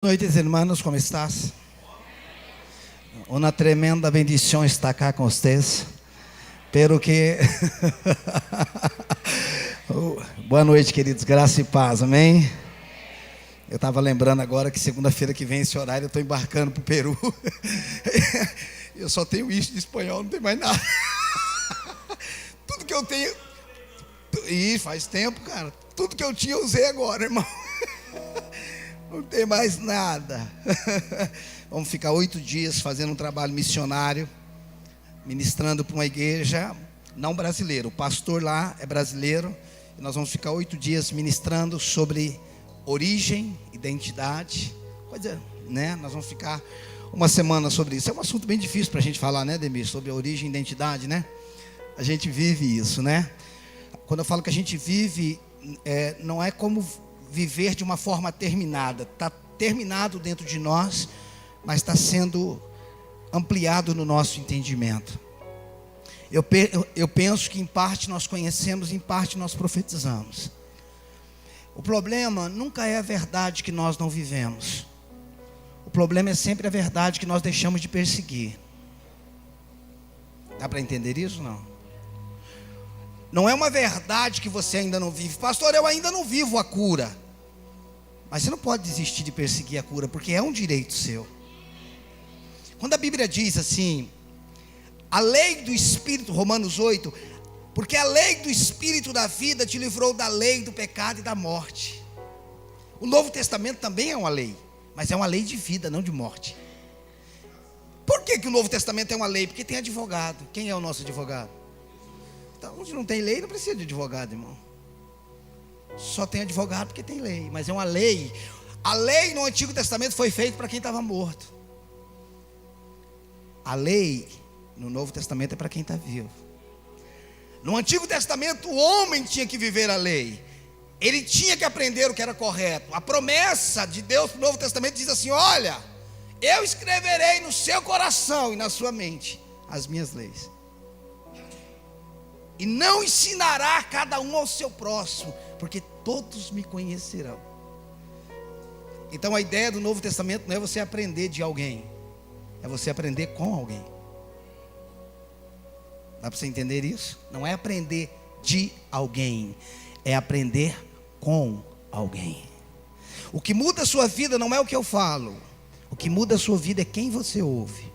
Boa noite, hermanos, ¿cómo estás? Una tremenda bendición estar acá con ustedes. Pero que boa noite, queridos, graça e paz, amém? Eu estava lembrando agora que segunda-feira que vem, esse horário, eu estou embarcando para o Peru. Eu só tenho isso de espanhol, não tem mais nada. Tudo que eu tenho. Ih, faz tempo, cara. Tudo que eu tinha eu usei agora, irmão. Não tem mais nada. Vamos ficar 8 dias fazendo um trabalho missionário, ministrando para uma igreja não brasileira. O pastor lá é brasileiro. E nós vamos ficar 8 dias ministrando sobre origem, identidade. Coisa, né? Nós vamos ficar uma semana sobre isso. É um assunto bem difícil para a gente falar, né, Demir? Sobre a origem e identidade, né? A gente vive isso, né? Quando eu falo que a gente vive, não é como viver de uma forma terminada. Está terminado dentro de nós, mas está sendo ampliado no nosso entendimento. Eu penso que em parte nós conhecemos, em parte nós profetizamos. O problema nunca é a verdade que nós não vivemos. O problema é sempre a verdade que nós deixamos de perseguir. Dá para entender isso, não? Não é uma verdade que você ainda não vive. Pastor, eu ainda não vivo a cura. Mas você não pode desistir de perseguir a cura, porque é um direito seu. Quando a Bíblia diz assim, a lei do Espírito, Romanos 8, porque a lei do Espírito da vida te livrou da lei do pecado e da morte. O Novo Testamento também é uma lei, mas é uma lei de vida, não de morte. Por que o Novo Testamento é uma lei? Porque tem advogado. Quem é o nosso advogado? Então, onde não tem lei, não precisa de advogado, irmão. Só tem advogado porque tem lei, mas é uma lei. A lei no Antigo Testamento foi feita para quem estava morto. A lei no Novo Testamento é para quem está vivo. No Antigo Testamento o homem tinha que viver a lei. Ele tinha que aprender o que era correto. A promessa de Deus no Novo Testamento diz assim: olha, eu escreverei no seu coração e na sua mente as minhas leis. E não ensinará cada um ao seu próximo, porque todos me conhecerão. Então a ideia do Novo Testamento não é você aprender de alguém, é você aprender com alguém. Dá para você entender isso? Não é aprender de alguém, é aprender com alguém. O que muda a sua vida não é o que eu falo. O que muda a sua vida é quem você ouve.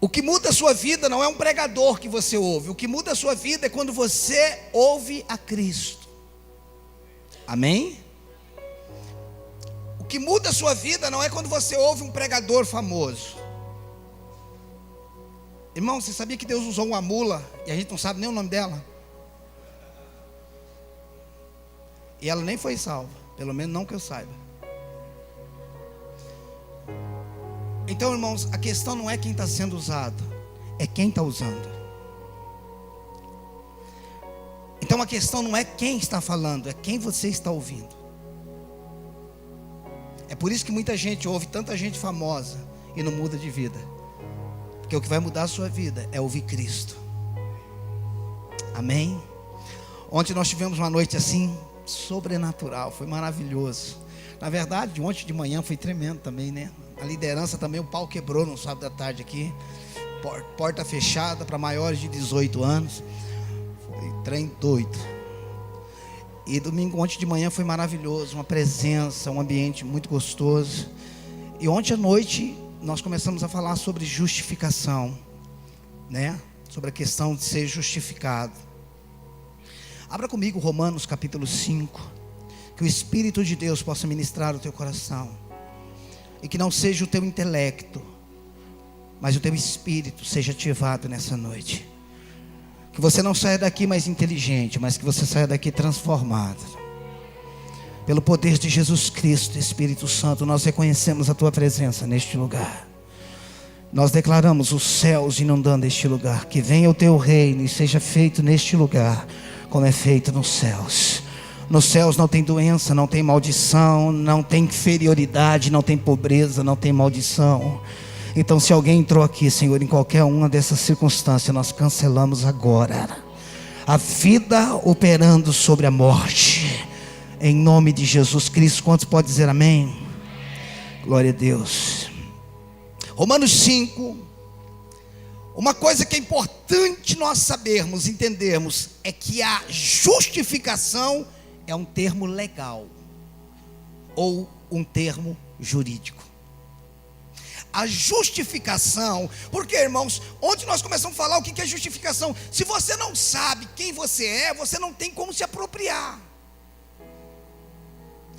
O que muda a sua vida não é um pregador que você ouve. O que muda a sua vida é quando você ouve a Cristo. Amém? O que muda a sua vida não é quando você ouve um pregador famoso. Irmão, você sabia que Deus usou uma mula e a gente não sabe nem o nome dela? E ela nem foi salva, pelo menos não que eu saiba. Então, irmãos, a questão não é quem está sendo usado, é quem está usando. Então a questão não é quem está falando, é quem você está ouvindo. É por isso que muita gente ouve tanta gente famosa e não muda de vida. Porque o que vai mudar a sua vida é ouvir Cristo. Amém? Ontem nós tivemos uma noite assim, sobrenatural, foi maravilhoso. Na verdade, ontem de manhã foi tremendo também, né? A liderança também, o pau quebrou no sábado à tarde aqui. Porta fechada para maiores de 18 anos. Foi trem doido. E domingo, ontem de manhã foi maravilhoso. Uma presença, um ambiente muito gostoso. E ontem à noite nós começamos a falar sobre justificação, né? Sobre a questão de ser justificado. Abra comigo Romanos capítulo 5. Que o Espírito de Deus possa ministrar o teu coração. E que não seja o teu intelecto, mas o teu espírito seja ativado nessa noite. Que você não saia daqui mais inteligente, mas que você saia daqui transformado. Pelo poder de Jesus Cristo, Espírito Santo, nós reconhecemos a tua presença neste lugar. Nós declaramos os céus inundando este lugar. Que venha o teu reino e seja feito neste lugar, como é feito nos céus. Nos céus não tem doença, não tem maldição, não tem inferioridade, não tem pobreza, não tem maldição. Então se alguém entrou aqui, Senhor, em qualquer uma dessas circunstâncias, nós cancelamos agora. a vida operando sobre a morte, em nome de Jesus Cristo. Quantos podem dizer amém? Glória a Deus. Romanos 5. Uma coisa que é importante nós sabermos, entendermos, é que a justificação é um termo legal ou um termo jurídico. A justificação, porque, irmãos, onde nós começamos a falar o que é justificação? Se você não sabe quem você é, você não tem como se apropriar.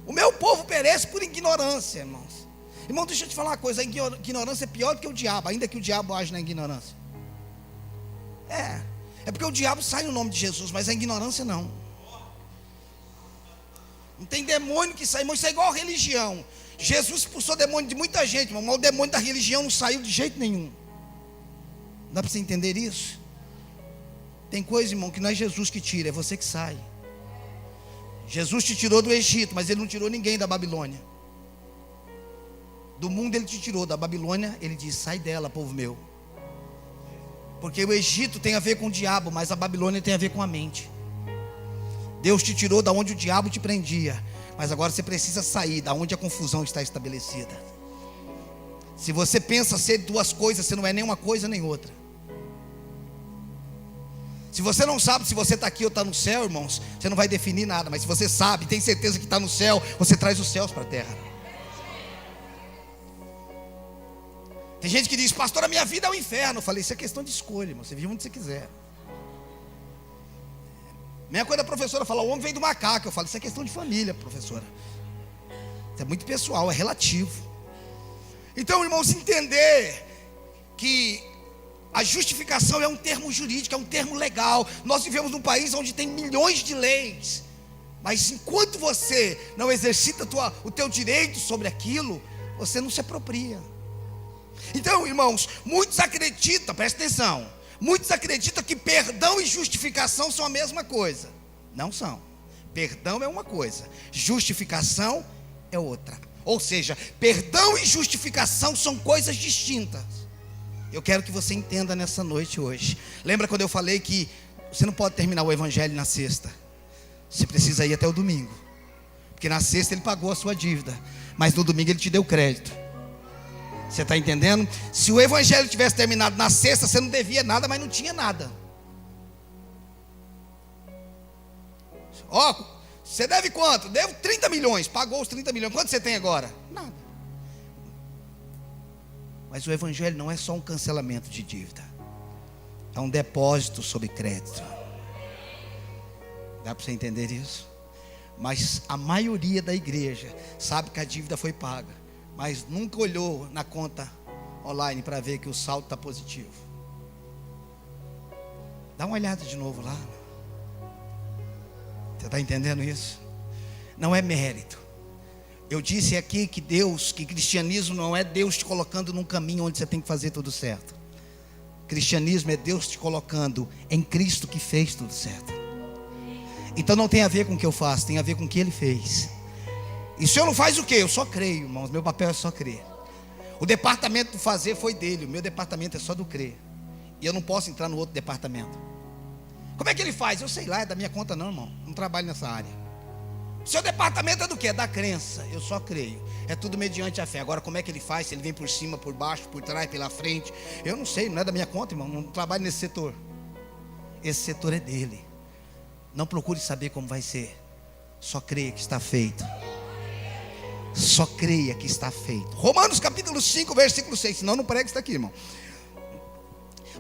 O meu povo perece por ignorância, irmãos. Irmão, deixa eu te falar uma coisa: a ignorância é pior do que o diabo, ainda que o diabo age na ignorância. É porque o diabo sai no nome de Jesus, mas a ignorância não. Não tem demônio que sai, irmão. Isso é igual a religião. Jesus expulsou demônio de muita gente, mas o demônio da religião não saiu de jeito nenhum. Dá para você entender isso? Tem coisa, irmão, que não é Jesus que tira, é você que sai. Jesus te tirou do Egito, mas ele não tirou ninguém da Babilônia. Do mundo ele te tirou, da Babilônia ele diz: sai dela, povo meu. Porque o Egito tem a ver com o diabo, mas a Babilônia tem a ver com a mente. Deus te tirou da onde o diabo te prendia, mas agora você precisa sair da onde a confusão está estabelecida. Se você pensa ser duas coisas, você não é nem uma coisa nem outra. Se você não sabe se você está aqui ou está no céu, irmãos, você não vai definir nada. Mas se você sabe, tem certeza que está no céu, você traz os céus para a terra. Tem gente que diz: pastor, a minha vida é um inferno. Eu falei: isso é questão de escolha, irmão. Você vive onde você quiser. Mesma coisa a professora fala: o homem veio do macaco. Eu falo: isso é questão de família, professora. Isso é muito pessoal, é relativo. Então, irmãos, entender que a justificação é um termo jurídico, é um termo legal. Nós vivemos num país onde tem milhões de leis, mas enquanto você não exercita o teu direito sobre aquilo, você não se apropria. Então, irmãos, muitos acreditam, presta atenção, muitos acreditam que perdão e justificação são a mesma coisa. Não são. Perdão é uma coisa, justificação é outra. Ou seja, perdão e justificação são coisas distintas. Eu quero que você entenda nessa noite hoje. Lembra quando eu falei que você não pode terminar o evangelho na sexta? Você precisa ir até o domingo, porque na sexta ele pagou a sua dívida, mas no domingo ele te deu crédito. Você está entendendo? Se o evangelho tivesse terminado na sexta, você não devia nada, mas não tinha nada. Ó, você deve quanto? Devo 30 milhões, pagou os 30 milhões. Quanto você tem agora? Nada. Mas o evangelho não é só um cancelamento de dívida, é um depósito sobre crédito. Dá para você entender isso? Mas a maioria da igreja sabe que a dívida foi paga, mas nunca olhou na conta online para ver que o saldo está positivo. Dá uma olhada de novo lá. Você está entendendo isso? Não é mérito. Eu disse aqui que cristianismo não é Deus te colocando num caminho onde você tem que fazer tudo certo. Cristianismo é Deus te colocando em Cristo que fez tudo certo. Então não tem a ver com o que eu faço, tem a ver com o que Ele fez. E se eu não faz o quê? Eu só creio, irmãos. Meu papel é só crer. O departamento do fazer foi dele, o meu departamento é só do crer. E eu não posso entrar no outro departamento. Como é que ele faz? Eu sei lá, é da minha conta não, irmão. Não trabalho nessa área. Seu departamento é do quê? É da crença. Eu só creio. É tudo mediante a fé. Agora, como é que ele faz? Se ele vem por cima, por baixo, por trás, pela frente, eu não sei, não é da minha conta, irmão. Não trabalho nesse setor. Esse setor é dele. Não procure saber como vai ser. Só creia que está feito. Só creia que está feito. Romanos capítulo 5, versículo 6. Senão não prega isso aqui, irmão.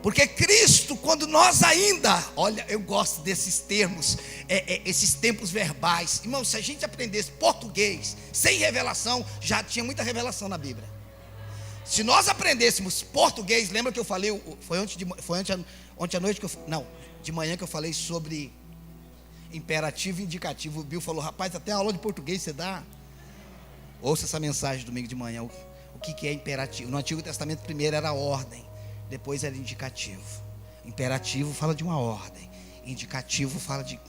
Porque Cristo, quando nós ainda, olha, eu gosto desses termos, esses tempos verbais. Irmão, se a gente aprendesse português sem revelação, já tinha muita revelação na Bíblia. Se nós aprendêssemos português, lembra que eu falei, ontem à noite, de manhã que eu falei sobre imperativo e indicativo. O Bill falou: rapaz, até a aula de português você dá. Ouça essa mensagem domingo de manhã. O que é imperativo? No Antigo Testamento primeiro era ordem, depois era indicativo. Imperativo fala de uma ordem, indicativo fala de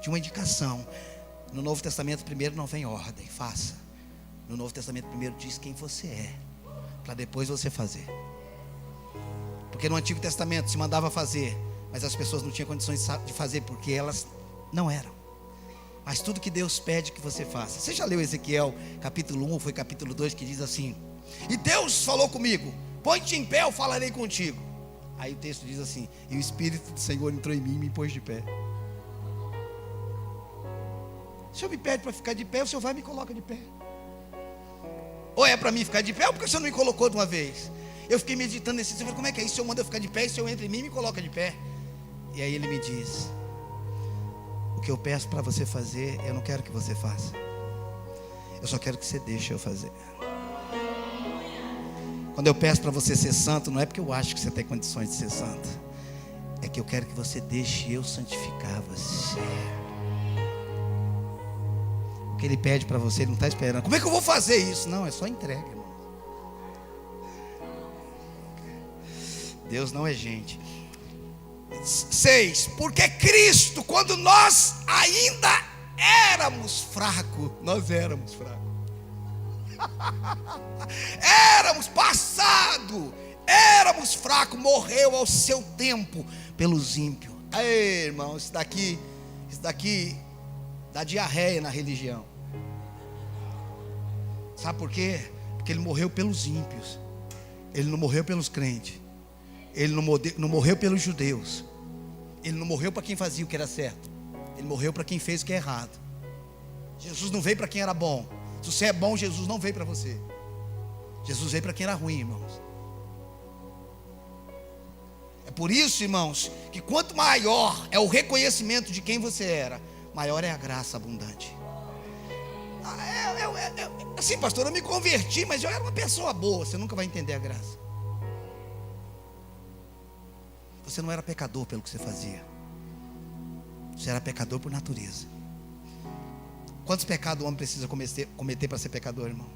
uma indicação. No Novo Testamento primeiro não vem ordem, faça. No Novo Testamento primeiro diz quem você é, para depois você fazer. Porque no Antigo Testamento se mandava fazer, mas as pessoas não tinham condições de fazer, porque elas não eram. Mas tudo que Deus pede que você faça. Você já leu Ezequiel capítulo 1 ou foi capítulo 2, que diz assim: e Deus falou comigo, põe-te em pé, eu falarei contigo. Aí o texto diz assim: e o Espírito do Senhor entrou em mim e me pôs de pé. O Senhor me pede para ficar de pé, o Senhor vai e me coloca de pé. Ou é para mim ficar de pé, ou porque o Senhor não me colocou de uma vez. Eu fiquei meditando nesse Senhor, como é que é isso? O Senhor manda eu ficar de pé, e o Senhor entra em mim e me coloca de pé. E aí Ele me diz: o que eu peço para você fazer, eu não quero que você faça, eu só quero que você deixe eu fazer. Quando eu peço para você ser santo, não é porque eu acho que você tem condições de ser santo, é que eu quero que você deixe eu santificar você. O que Ele pede para você, Ele não está esperando: como é que eu vou fazer isso? Não, é só entrega, irmão. Deus não é gente. 6. Porque Cristo, quando nós ainda éramos fracos, nós éramos fracos, éramos passado, éramos fracos, morreu ao seu tempo pelos ímpios. Ei, irmão, isso daqui dá diarreia na religião. Sabe por quê? Porque Ele morreu pelos ímpios, Ele não morreu pelos crentes, Ele não morreu pelos judeus, Ele não morreu para quem fazia o que era certo, Ele morreu para quem fez o que é errado. Jesus não veio para quem era bom. Se você é bom, Jesus não veio para você. Jesus veio para quem era ruim, irmãos. É por isso, irmãos, que quanto maior é o reconhecimento de quem você era, maior é a graça abundante. Assim, pastor, eu me converti, mas eu era uma pessoa boa. Você nunca vai entender a graça. Você não era pecador pelo que você fazia, você era pecador por natureza. Quantos pecados o homem precisa cometer para ser pecador, irmão?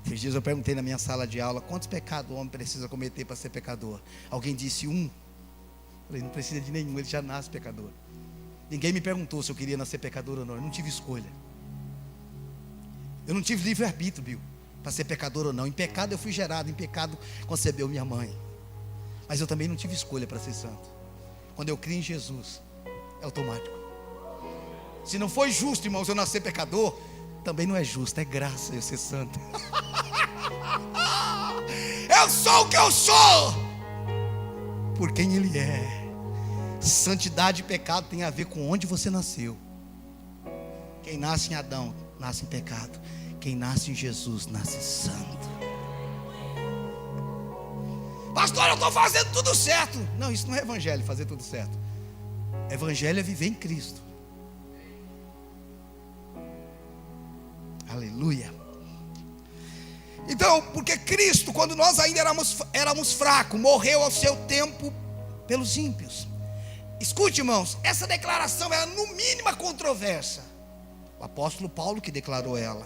Esses dias eu perguntei na minha sala de aula: quantos pecados o homem precisa cometer para ser pecador? Alguém disse 1. Eu falei: não precisa de nenhum, ele já nasce pecador. Ninguém me perguntou se eu queria nascer pecador ou não. Eu não tive escolha. Eu não tive livre-arbítrio para ser pecador ou não. Em pecado eu fui gerado, em pecado concebeu minha mãe. Mas eu também não tive escolha para ser santo. Quando eu criei em Jesus, é automático. Se não foi justo, irmãos, eu nascer pecador, também não é justo, é graça eu ser santo. Eu sou o que eu sou por quem Ele é. Santidade e pecado tem a ver com onde você nasceu. Quem nasce em Adão, nasce em pecado. Quem nasce em Jesus, nasce santo. Pastor, eu estou fazendo tudo certo. Não, isso não é evangelho, fazer tudo certo. Evangelho é viver em Cristo. Aleluia. Então, porque Cristo, quando nós ainda éramos fracos, morreu ao seu tempo pelos ímpios. Escute, irmãos, essa declaração é no mínimo controversa. O apóstolo Paulo que declarou ela.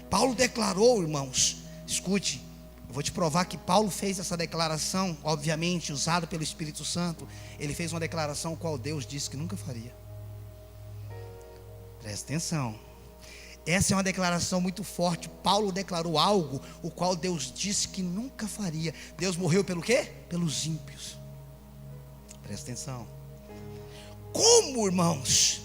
Paulo declarou, irmãos, escute, eu vou te provar que Paulo fez essa declaração, obviamente, usado pelo Espírito Santo. Ele fez uma declaração qual Deus disse que nunca faria. Presta atenção. Essa é uma declaração muito forte. Paulo declarou algo o qual Deus disse que nunca faria. Deus morreu pelo quê? Pelos ímpios. Presta atenção. Como, irmãos?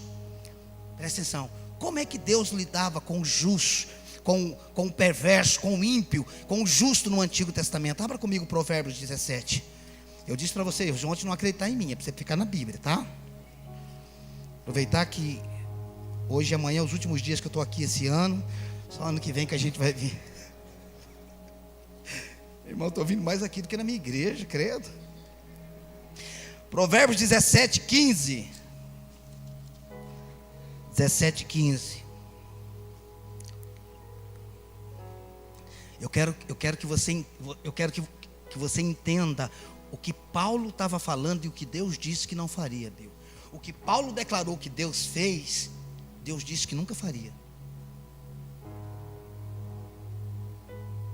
Presta atenção. Como é que Deus lidava com o justo, com o perverso, com o ímpio, com o justo no Antigo Testamento? Abra comigo Provérbios 17. Eu disse para você, ontem não acreditar em mim, é para você ficar na Bíblia, tá? Aproveitar que hoje e amanhã, os últimos dias que eu estou aqui esse ano. Só ano que vem que a gente vai vir. Irmão, eu estou vindo mais aqui do que na minha igreja, credo. Provérbios 17, 15. 17, 15. Eu quero que você entenda o que Paulo estava falando e o que Deus disse que não faria, Bill. O que Paulo declarou que Deus fez, Deus disse que nunca faria.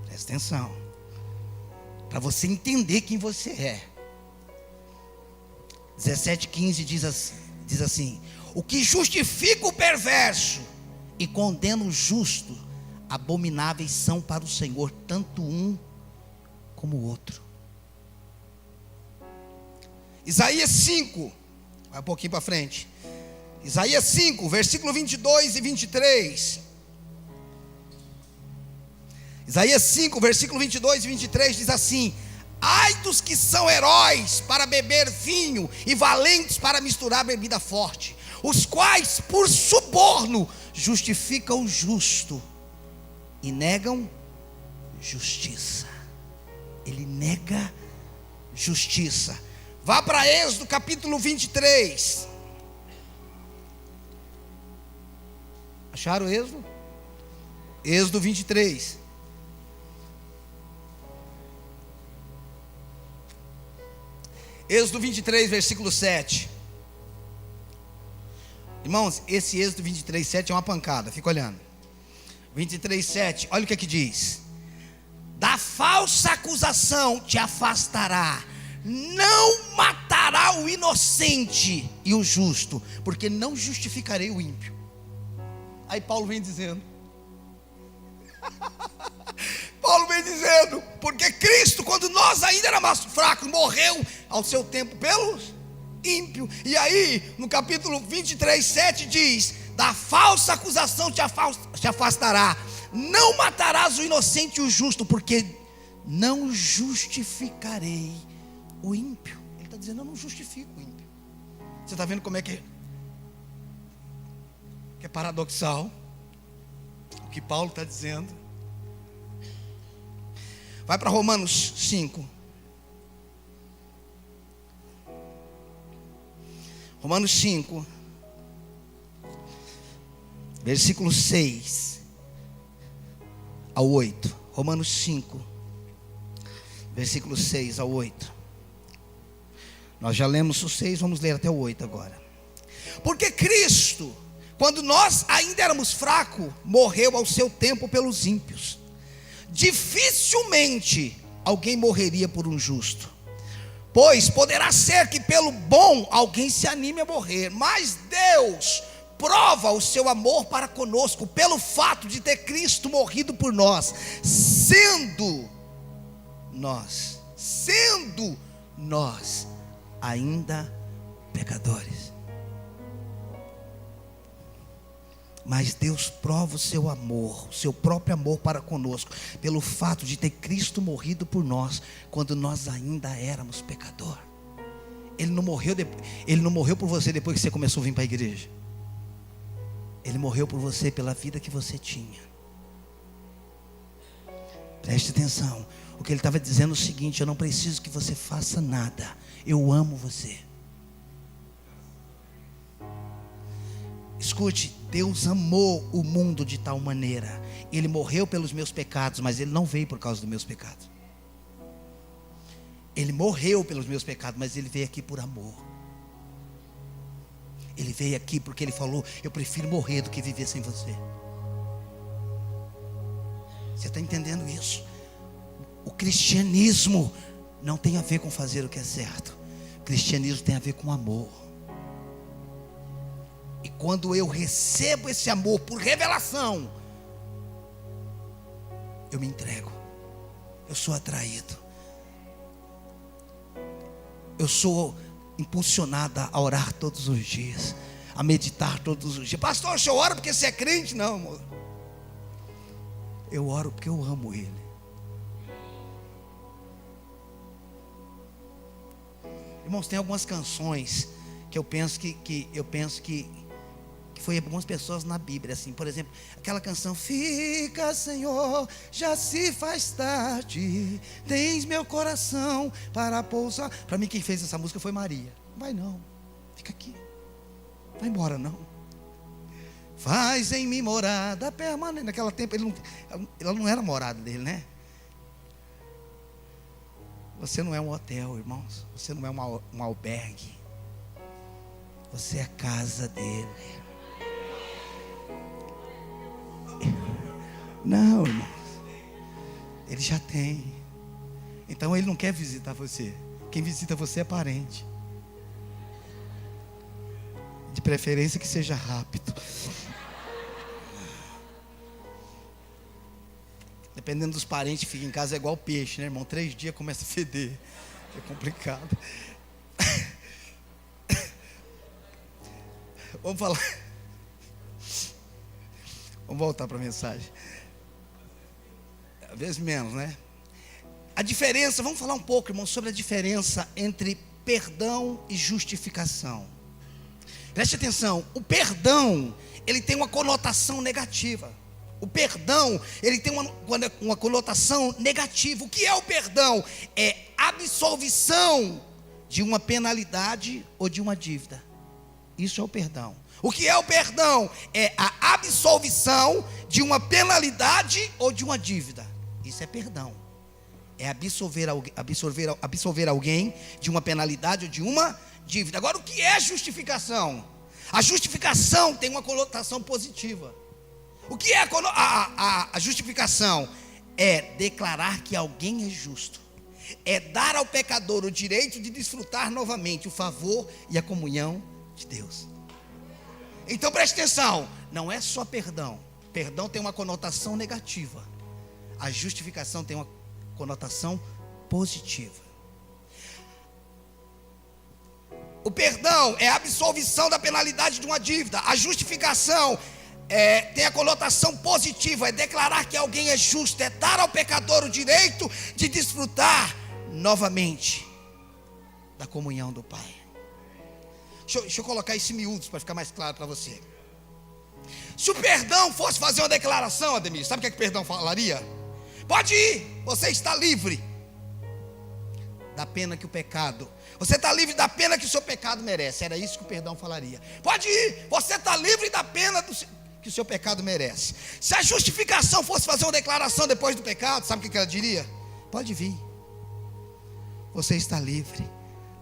Presta atenção. Para você entender quem você é. 17:15 diz assim: o que justifica o perverso e condena o justo, abomináveis são para o Senhor tanto um como o outro. Isaías 5, vai um pouquinho para frente. Isaías 5, versículo 22 e 23. Isaías 5, versículo 22 e 23 diz assim: ai dos que são heróis para beber vinho e valentes para misturar bebida forte, os quais por suborno justificam o justo e negam justiça. Ele nega justiça. Vá para Êxodo capítulo 23. Acharam o Êxodo? Êxodo 23. Êxodo 23, versículo 7. Irmãos, esse Êxodo 23, 7 é uma pancada, fica olhando. 23, 7, olha o que diz: da falsa acusação te afastará, não matará o inocente e o justo, porque não justificarei o ímpio. Aí Paulo vem dizendo porque Cristo, quando nós ainda éramos fracos, morreu ao seu tempo pelos ímpios. E aí, no capítulo 23, 7 diz: da falsa acusação te afastará, não matarás o inocente e o justo, porque não justificarei o ímpio. Ele está dizendo: eu não justifico o ímpio. Você está vendo como é que é paradoxal o que Paulo está dizendo? Vai para Romanos 5. Romanos 5, versículo 6 ao 8. Romanos 5, versículo 6 ao 8. Nós já lemos o 6, vamos ler até o 8 agora. Porque Cristo, quando nós ainda éramos fracos, morreu ao seu tempo pelos ímpios. Dificilmente alguém morreria por um justo, pois poderá ser que pelo bom alguém se anime a morrer. Mas Deus prova o seu amor para conosco pelo fato de ter Cristo morrido por nós, sendo nós ainda pecadores. Mas Deus prova o seu amor, o seu próprio amor para conosco, pelo fato de ter Cristo morrido por nós, quando nós ainda éramos pecadores. Ele não morreu por você depois que você começou a vir para a igreja. Ele morreu por você pela vida que você tinha. Preste atenção. O que ele estava dizendo é o seguinte: eu não preciso que você faça nada, eu amo você. Escute, Deus amou o mundo de tal maneira. Ele morreu pelos meus pecados, mas Ele não veio por causa dos meus pecados. Ele morreu pelos meus pecados, mas Ele veio aqui por amor. Ele veio aqui porque Ele falou: eu prefiro morrer do que viver sem você. Você está entendendo isso? O cristianismo não tem a ver com fazer o que é certo. O cristianismo tem a ver com amor. E quando eu recebo esse amor por revelação, eu me entrego. Eu sou atraído. Eu sou impulsionada a orar todos os dias, a meditar todos os dias. Pastor, o senhor ora porque você é crente? Não, amor. Eu oro porque eu amo Ele. Irmãos, tem algumas canções que eu penso que foi algumas pessoas na Bíblia, assim, por exemplo, aquela canção: fica, Senhor, já se faz tarde, tens meu coração para pousar. Para mim, quem fez essa música foi Maria. Não vai não, fica aqui, vai embora não. Faz em mim morada permanente. Naquela tempo ela não era morada dele, né? Você não é um hotel, irmãos. Você não é um albergue. Você é a casa dele. Não, irmãos. Ele já tem. Então ele não quer visitar você. Quem visita você é parente. De preferência que seja rápido. Dependendo dos parentes que ficam em casa é igual peixe, né, irmão? 3 dias começa a feder. É complicado. Vamos falar. Vamos voltar para a mensagem. Às vezes menos, né? A diferença, vamos falar um pouco, irmão, sobre a diferença entre perdão e justificação. Preste atenção, o perdão, ele tem uma conotação negativa. O perdão, ele tem uma conotação negativa. O que é o perdão? É absolvição de uma penalidade ou de uma dívida. Isso é o perdão. O que é o perdão? É a absolvição de uma penalidade ou de uma dívida. Isso é perdão. É absolver alguém de uma penalidade ou de uma dívida. Agora, o que é justificação? A justificação tem uma conotação positiva. O que é a justificação? É declarar que alguém é justo. É dar ao pecador o direito de desfrutar novamente o favor e a comunhão de Deus. Então preste atenção, não é só perdão. Perdão tem uma conotação negativa. A justificação tem uma conotação positiva. O perdão é a absolvição da penalidade de uma dívida. A justificação tem a conotação positiva, é declarar que alguém é justo, é dar ao pecador o direito de desfrutar novamente da comunhão do Pai. Deixa eu colocar isso em miúdos para ficar mais claro para você. Se o perdão fosse fazer uma declaração, Ademir, sabe o que é que o perdão falaria? Pode ir, você está livre da pena que o pecado, você está livre da pena que o seu pecado merece. Era isso que o perdão falaria. Pode ir, você está livre da pena que o seu pecado merece. Se a justificação fosse fazer uma declaração depois do pecado, sabe o que ela diria? Pode vir, você está livre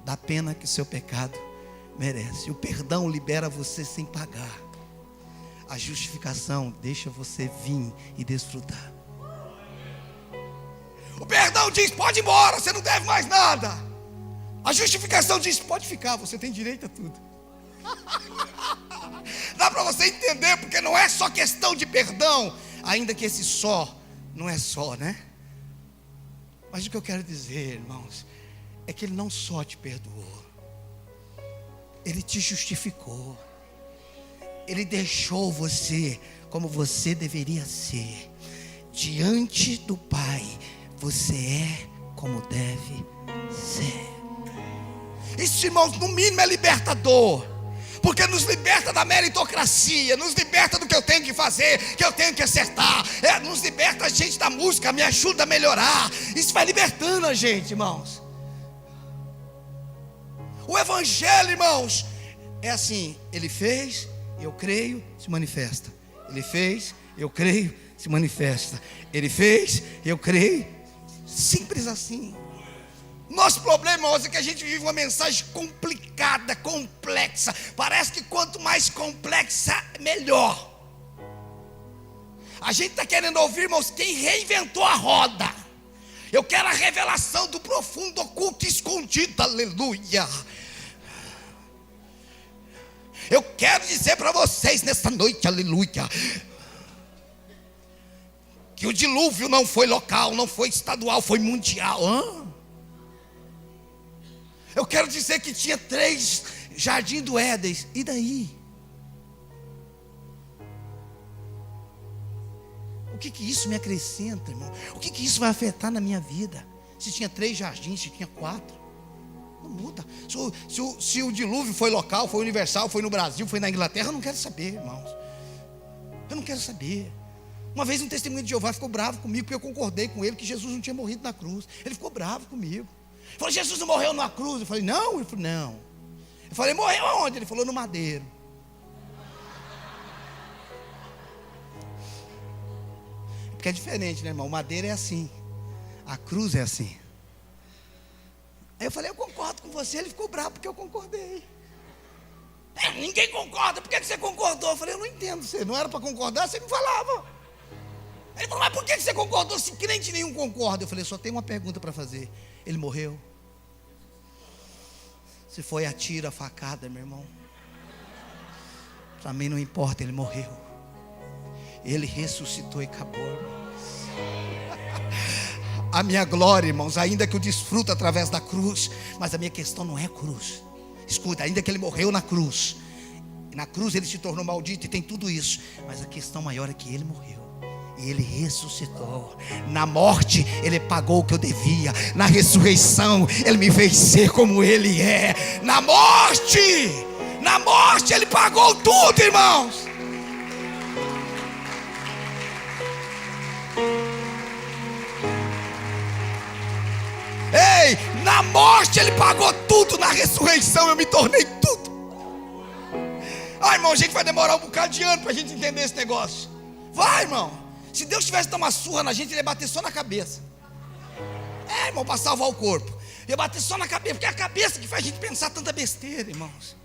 da pena que o seu pecado merece. O perdão libera você sem pagar. A justificação deixa você vir e desfrutar. O perdão diz, pode ir embora, você não deve mais nada. A justificação diz, pode ficar, você tem direito a tudo. Dá para você entender, porque não é só questão de perdão, ainda que esse só não é só, né? Mas o que eu quero dizer, irmãos, é que Ele não só te perdoou, Ele te justificou. Ele deixou você como você deveria ser. Diante do Pai, você é como deve ser. Isso, irmãos, no mínimo é libertador. Porque nos liberta da meritocracia, nos liberta do que eu tenho que fazer, que eu tenho que acertar, nos liberta a gente da música, me ajuda a melhorar. Isso vai libertando a gente, irmãos. O evangelho, irmãos, é assim: Ele fez, eu creio, se manifesta. Ele fez, eu creio, se manifesta. Ele fez, eu creio. Simples assim. Nosso problema hoje é que a gente vive uma mensagem complicada, complexa. Parece que quanto mais complexa, melhor. A gente está querendo ouvir, irmãos, quem reinventou a roda. Eu quero a revelação do profundo, oculto e escondido. Aleluia. Eu quero dizer para vocês nessa noite, aleluia, que o dilúvio não foi local, não foi estadual, foi mundial. Eu quero dizer que tinha 3 jardins do Éden. E daí? O que isso me acrescenta, irmão? O que isso vai afetar na minha vida? Se tinha 3 jardins, se tinha 4, não muda. Se o dilúvio foi local, foi universal, foi no Brasil, foi na Inglaterra, eu não quero saber, irmãos. Eu não quero saber. Uma vez um testemunho de Jeová ficou bravo comigo, porque eu concordei com ele que Jesus não tinha morrido na cruz. Ele ficou bravo comigo. Ele falou, Jesus não morreu na cruz. Eu falei, não. Ele falou, não. Eu falei, morreu aonde? Ele falou, no madeiro. Porque é diferente, né, irmão? O madeiro é assim, a cruz é assim. Aí eu falei, eu concordo com você. Ele ficou bravo porque eu concordei. Ninguém concorda, por que você concordou? Eu falei, eu não entendo, você não era para concordar, você me falava. Ele falou, mas por que você concordou se crente nenhum concorda? Eu falei, só tem uma pergunta para fazer. Ele morreu? Se foi a tiro, a facada, meu irmão, para mim não importa, ele morreu. Ele ressuscitou e acabou, irmãos. A minha glória, irmãos, ainda que eu desfruto através da cruz, mas a minha questão não é cruz. Escuta, ainda que ele morreu na cruz, E na cruz ele se tornou maldito e tem tudo isso. Mas a questão maior é que ele morreu. E ele ressuscitou. Na morte ele pagou o que eu devia. Na ressurreição ele me fez ser como ele é. Na morte ele pagou tudo, irmãos. Ei, na morte ele pagou tudo. Na ressurreição eu me tornei tudo. Ah, irmão, a gente vai demorar um bocado de ano para a gente entender esse negócio. Vai, irmão. Se Deus tivesse dado uma surra na gente, ele ia bater só na cabeça. Irmão, para salvar o corpo. Ia bater só na cabeça, porque é a cabeça que faz a gente pensar tanta besteira, irmãos.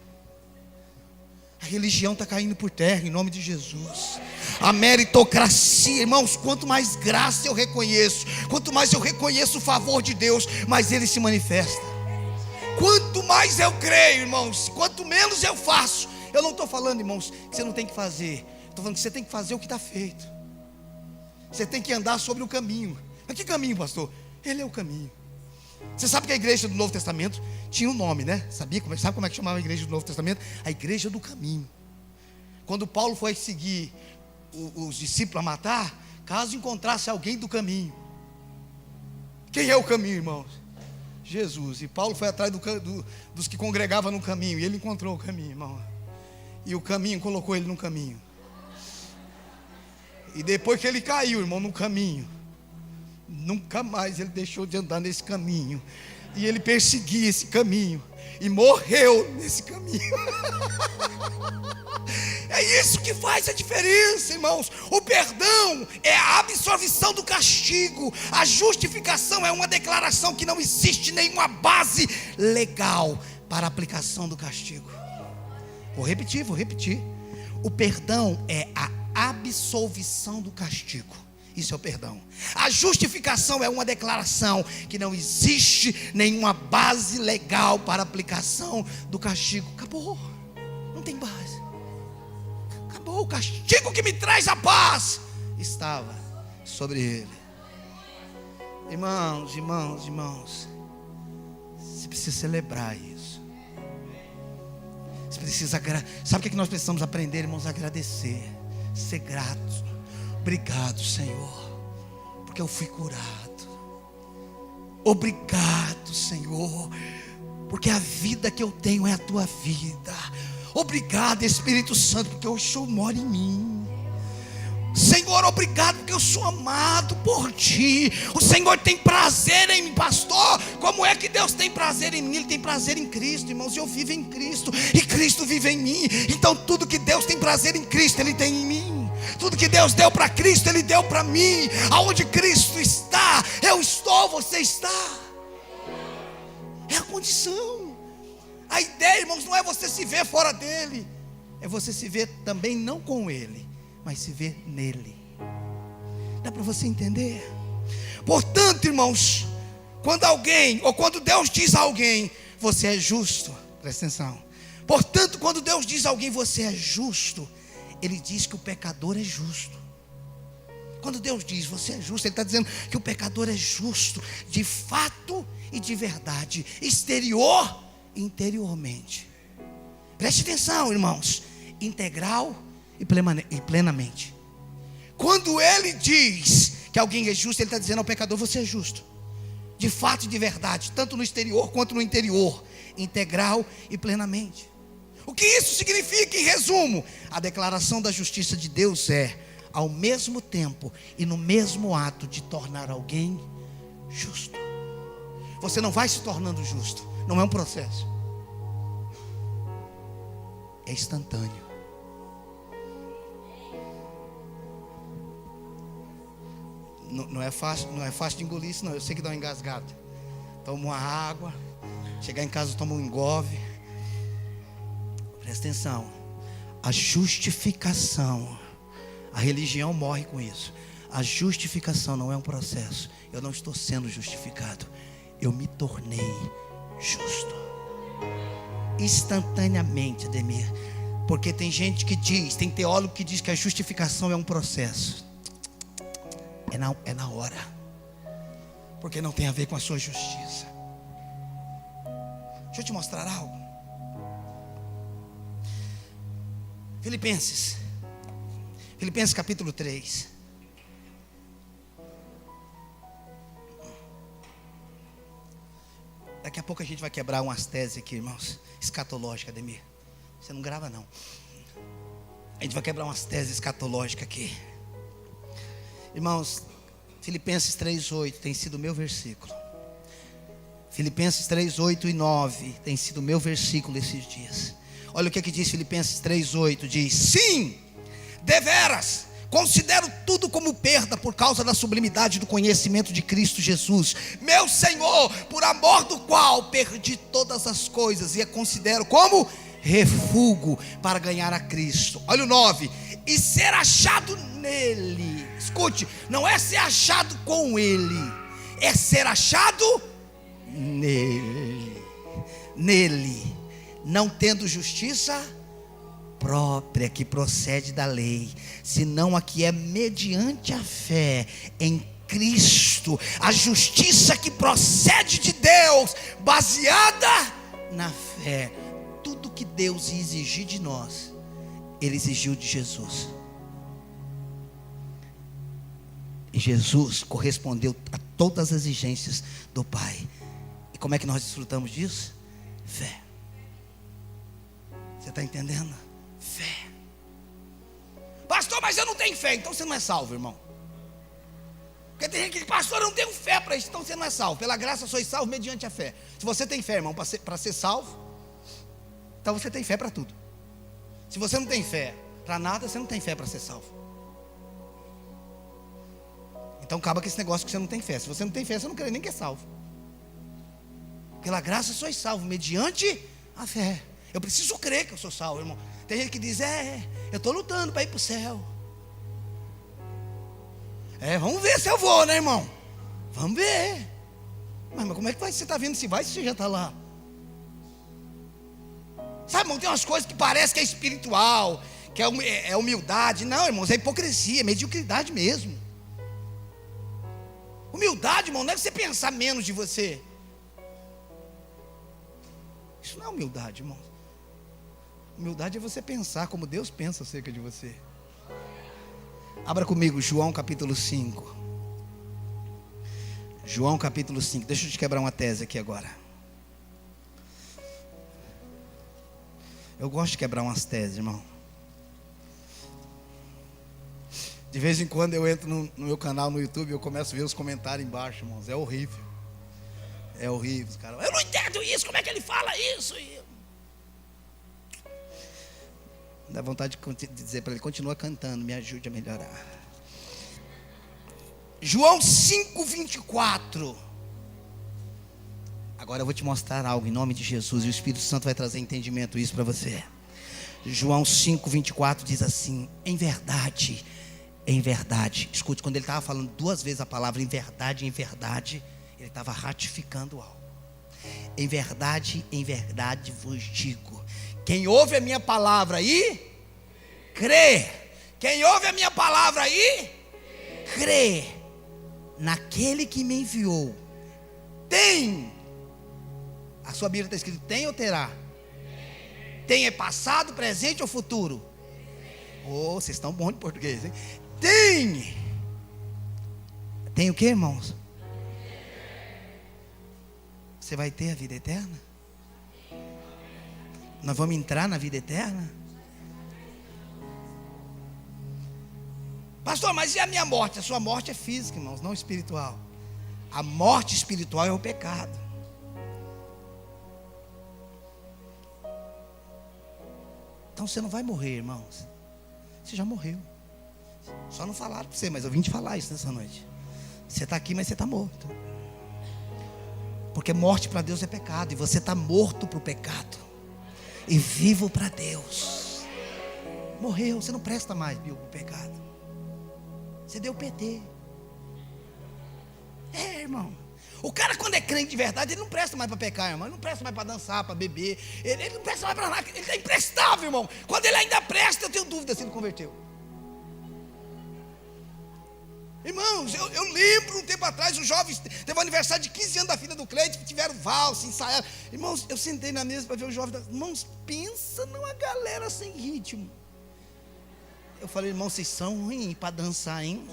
A religião está caindo por terra em nome de Jesus. A meritocracia, irmãos, quanto mais graça eu reconheço, quanto mais eu reconheço o favor de Deus, mais ele se manifesta. Quanto mais eu creio, irmãos, quanto menos eu faço. Eu não estou falando, irmãos, que você não tem que fazer. Estou falando que você tem que fazer o que está feito. Você tem que andar sobre o caminho. Mas que caminho, pastor? Ele é o caminho. Você sabe que a igreja do Novo Testamento tinha um nome, né? Sabe como é que chamava a igreja do Novo Testamento? A igreja do caminho. Quando Paulo foi seguir os discípulos a matar, caso encontrasse alguém do caminho. Quem é o caminho, irmãos? Jesus. E Paulo foi atrás dos que congregavam no caminho. E ele encontrou o caminho, irmão. E o caminho colocou ele no caminho. E depois que ele caiu, irmão, no caminho, nunca mais ele deixou de andar nesse caminho. E ele perseguia esse caminho. E morreu nesse caminho. É isso que faz a diferença, irmãos. O perdão é a absolvição do castigo. A justificação é uma declaração que não existe nenhuma base legal para a aplicação do castigo. Vou repetir. O perdão é a absolvição do castigo. Isso é o perdão. A justificação é uma declaração que não existe nenhuma base legal para a aplicação do castigo. Acabou. Não tem base. Acabou. O castigo que me traz a paz estava sobre ele. Irmãos, você precisa celebrar isso. Você precisa, sabe o que nós precisamos aprender, irmãos? Agradecer, ser grato. Obrigado, Senhor, porque eu fui curado. Obrigado, Senhor, porque a vida que eu tenho é a tua vida. Obrigado, Espírito Santo, porque o Senhor mora em mim. Senhor, obrigado porque eu sou amado por ti. O Senhor tem prazer em mim, pastor. Como é que Deus tem prazer em mim? Ele tem prazer em Cristo, irmãos. Eu vivo em Cristo e Cristo vive em mim. Então tudo que Deus tem prazer em Cristo, Ele tem em mim. Tudo que Deus deu para Cristo, Ele deu para mim. Aonde Cristo está, eu estou, você está. É a condição. A ideia, irmãos, não é você se ver fora dele. É você se ver também não com Ele, mas se ver nele. Dá para você entender? Portanto, irmãos, quando alguém, ou quando Deus diz a alguém, você é justo, presta atenção. Portanto, quando Deus diz a alguém, você é justo, Ele diz que o pecador é justo. Quando Deus diz, você é justo, Ele está dizendo que o pecador é justo, de fato e de verdade, exterior e interiormente. Preste atenção, irmãos, integral e plenamente. Quando Ele diz que alguém é justo, Ele está dizendo ao pecador, você é justo, de fato e de verdade, tanto no exterior quanto no interior, integral e plenamente. O que isso significa, em resumo? A declaração da justiça de Deus é, ao mesmo tempo e no mesmo ato de tornar alguém justo. Você não vai se tornando justo, não é um processo, é instantâneo. Não é fácil de engolir isso, não. Eu sei que dá uma engasgada. Toma uma água, chegar em casa toma um engove. Presta atenção. A justificação, a religião morre com isso. A justificação não é um processo. Eu não estou sendo justificado, eu me tornei justo instantaneamente, Ademir. Porque tem gente que diz, tem teólogo que diz que a justificação é um processo. É na hora, porque não tem a ver com a sua justiça. Deixa eu te mostrar algo. Filipenses capítulo 3. Daqui a pouco a gente vai quebrar umas teses aqui, irmãos, escatológicas, Ademir. Você não grava não. A gente vai quebrar umas teses escatológicas aqui. Irmãos, Filipenses 3:8 tem sido o meu versículo. Filipenses 3:8 e 9 tem sido o meu versículo esses dias. Olha o que diz Filipenses 3:8, diz: sim, deveras, considero tudo como perda por causa da sublimidade do conhecimento de Cristo Jesus, meu Senhor, por amor do qual perdi todas as coisas e a considero como refúgio para ganhar a Cristo. Olha o 9: e ser achado nele. Escute, não é ser achado com ele, é ser achado nele. Nele, não tendo justiça própria que procede da lei, senão a que é mediante a fé em Cristo, a justiça que procede de Deus, baseada na fé. Tudo que Deus ia exigir de nós, Ele exigiu de Jesus. E Jesus correspondeu a todas as exigências do Pai. E como é que nós desfrutamos disso? Fé. Você está entendendo? Fé. Pastor, mas eu não tenho fé. Então você não é salvo, irmão. Porque tem gente que diz: pastor, eu não tenho fé para isso. Então você não é salvo. Pela graça sois salvo mediante a fé. Se você tem fé, irmão, para ser salvo, então você tem fé para tudo. Se você não tem fé para nada, você não tem fé para ser salvo. Então acaba com esse negócio que você não tem fé. Se você não tem fé, você não crê nem que é salvo. Pela graça sois salvo mediante a fé. Eu preciso crer que eu sou salvo, irmão. Tem gente que diz: eu estou lutando para ir para o céu. Vamos ver se eu vou, né, irmão? Vamos ver. Mas como é que você está vendo se vai, se você já está lá? Sabe, irmão, tem umas coisas que parece que é espiritual, que é humildade. Não, irmãos, é hipocrisia, é mediocridade mesmo. Humildade, irmão, não é você pensar menos de você. Isso não é humildade, irmão. Humildade é você pensar como Deus pensa acerca de você. Abra comigo João capítulo 5. João capítulo 5. Deixa eu te quebrar uma tese aqui agora. Eu gosto de quebrar umas teses, irmão. De vez em quando eu entro no meu canal no YouTube e eu começo a ver os comentários embaixo, irmãos. É horrível. É horrível, os caras: eu não entendo isso, como é que ele fala isso? Dá vontade de dizer para ele: continua cantando, me ajude a melhorar. João 5:24. Agora eu vou te mostrar algo em nome de Jesus, e o Espírito Santo vai trazer entendimento isso para você. João 5:24 diz assim: em verdade, escute, quando ele estava falando duas vezes a palavra em verdade, ele estava ratificando algo. Em verdade vos digo, quem ouve a minha palavra e crê, quem ouve a minha palavra e crê naquele que me enviou, tem. A sua Bíblia está escrito tem ou terá? Tem é passado, presente ou futuro? Oh, vocês estão bons de português, hein? Tem o que, irmãos? Você vai ter a vida eterna? Nós vamos entrar na vida eterna? Pastor, mas e a minha morte? A sua morte é física, irmãos, não espiritual. A morte espiritual é o pecado. Então você não vai morrer, irmãos. Você já morreu. Só não falaram para você, mas eu vim te falar isso nessa noite. Você está aqui, mas você está morto. Porque morte para Deus é pecado, e você está morto para o pecado e vivo para Deus. Morreu, você não presta mais, Bill, para o pecado. Você deu PT. Irmão, o cara, quando é crente de verdade, ele não presta mais para pecar, irmão. Ele não presta mais para dançar, para beber. Ele não presta mais para nada. Ele está imprestável, irmão. Quando ele ainda presta, eu tenho dúvida se ele converteu. Irmãos, eu lembro um tempo atrás, os jovens teve o aniversário de 15 anos da filha do Cleide, que tiveram valsa, ensaiaram. Irmãos, eu sentei na mesa para ver os jovens. Irmãos, pensa numa galera sem ritmo. Eu falei, irmão, vocês são ruins para dançar, hein?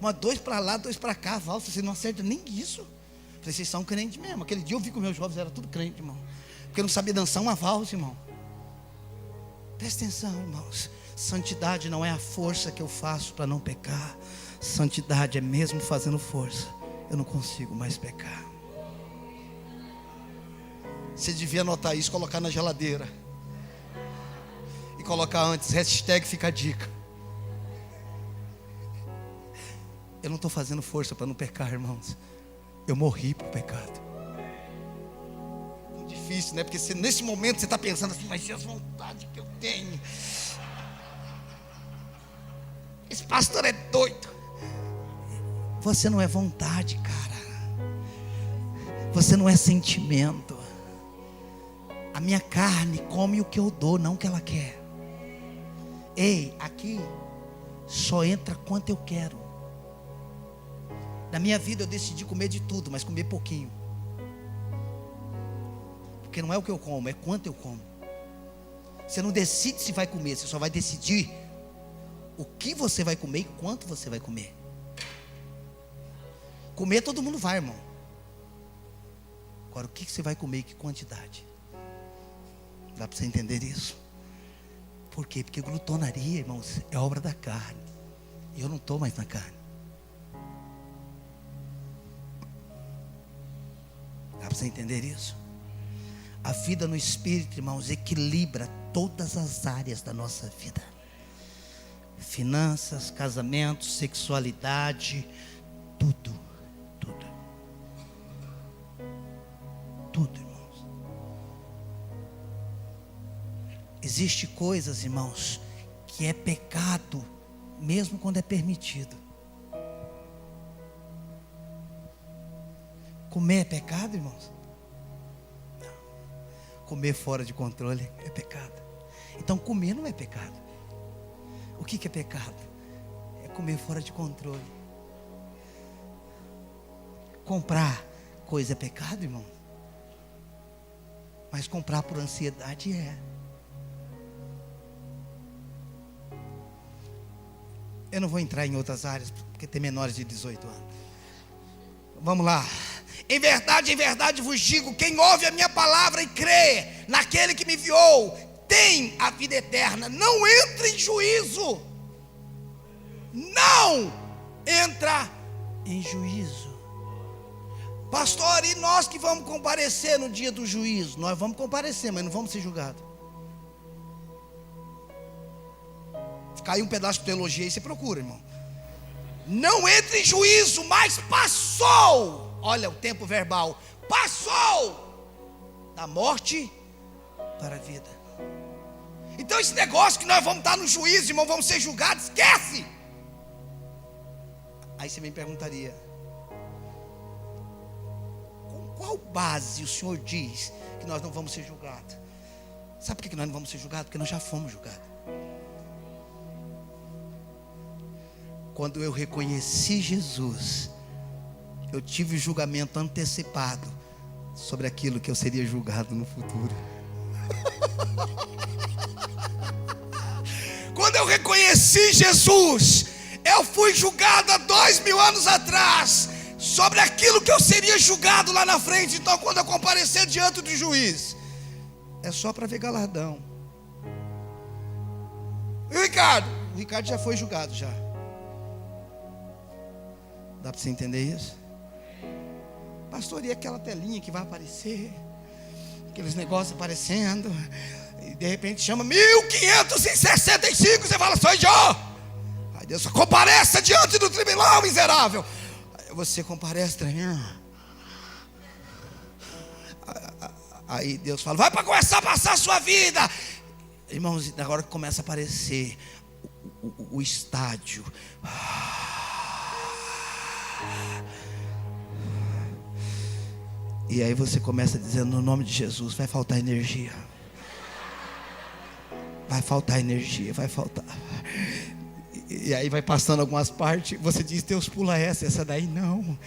Mas 2 para lá, 2 para cá, valsa, vocês não acertam nem isso. Eu falei, vocês são crentes mesmo. Aquele dia eu vi que os meus jovens eram tudo crente, irmão. Porque não sabia dançar uma valsa, irmão. Presta atenção, irmãos. Santidade não é a força que eu faço para não pecar. Santidade é mesmo fazendo força, eu não consigo mais pecar. Você devia anotar isso, colocar na geladeira. E colocar antes, hashtag fica a dica. Eu não estou fazendo força para não pecar, irmãos. Eu morri para o pecado. É difícil, né? Porque nesse momento você está pensando assim, mas e as vontades que eu tenho? Esse pastor é doido. Você não é vontade, cara. Você não é sentimento. A minha carne come o que eu dou, não o que ela quer. Ei, aqui só entra quanto eu quero. Na minha vida eu decidi comer de tudo, mas comer pouquinho. Porque não é o que eu como, é quanto eu como. Você não decide se vai comer, você só vai decidir o que você vai comer e quanto você vai comer. Comer todo mundo vai, irmão. Agora o que você vai comer e que quantidade? Dá para você entender isso? Por quê? Porque glutonaria, irmãos, é obra da carne. E eu não estou mais na carne. Dá para você entender isso? A vida no Espírito, irmãos, equilibra todas as áreas da nossa vida. Finanças, casamento, sexualidade, tudo. Tudo, irmãos. Existe coisas, irmãos, que é pecado, mesmo quando é permitido. Comer é pecado, irmãos? Não. Comer fora de controle é pecado. Então comer não é pecado. O que é pecado? É comer fora de controle. Comprar coisa é pecado, irmão? Mas comprar por ansiedade é. Eu não vou entrar em outras áreas, porque tem menores de 18 anos. Vamos lá. Em verdade vos digo, quem ouve a minha palavra e crê naquele que me enviou, tem a vida eterna. Não entra em juízo. Não entra em juízo. Pastor, e nós que vamos comparecer no dia do juízo? Nós vamos comparecer, mas não vamos ser julgados. Caiu um pedaço de teologia aí, você procura, irmão. Não entre em juízo, mas passou. Olha o tempo verbal. Passou da morte para a vida. Então esse negócio que nós vamos estar no juízo, irmão, vamos ser julgados, esquece. Aí você me perguntaria, com qual base o Senhor diz que nós não vamos ser julgados? Sabe por que nós não vamos ser julgados? Porque nós já fomos julgados. Quando eu reconheci Jesus, eu tive julgamento antecipado sobre aquilo que eu seria julgado no futuro. Quando eu reconheci Jesus, eu fui julgado há 2000 anos atrás sobre aquilo que eu seria julgado lá na frente. Então quando eu comparecer diante do juiz, é só para ver galardão. E o Ricardo já foi julgado já. Dá para você entender isso? Pastor, e aquela telinha que vai aparecer? Aqueles negócios aparecendo. E de repente chama 1565. Você fala, sou eu. Aí Deus fala, compareça diante do tribunal, miserável. Aí você comparece, tremendo. Aí Deus fala, vai para começar a passar a sua vida. Irmãos, agora que começa a aparecer o estádio. E aí você começa dizendo, no nome de Jesus, vai faltar energia. Vai faltar energia, vai faltar. E aí vai passando algumas partes, você diz, Deus pula essa daí não.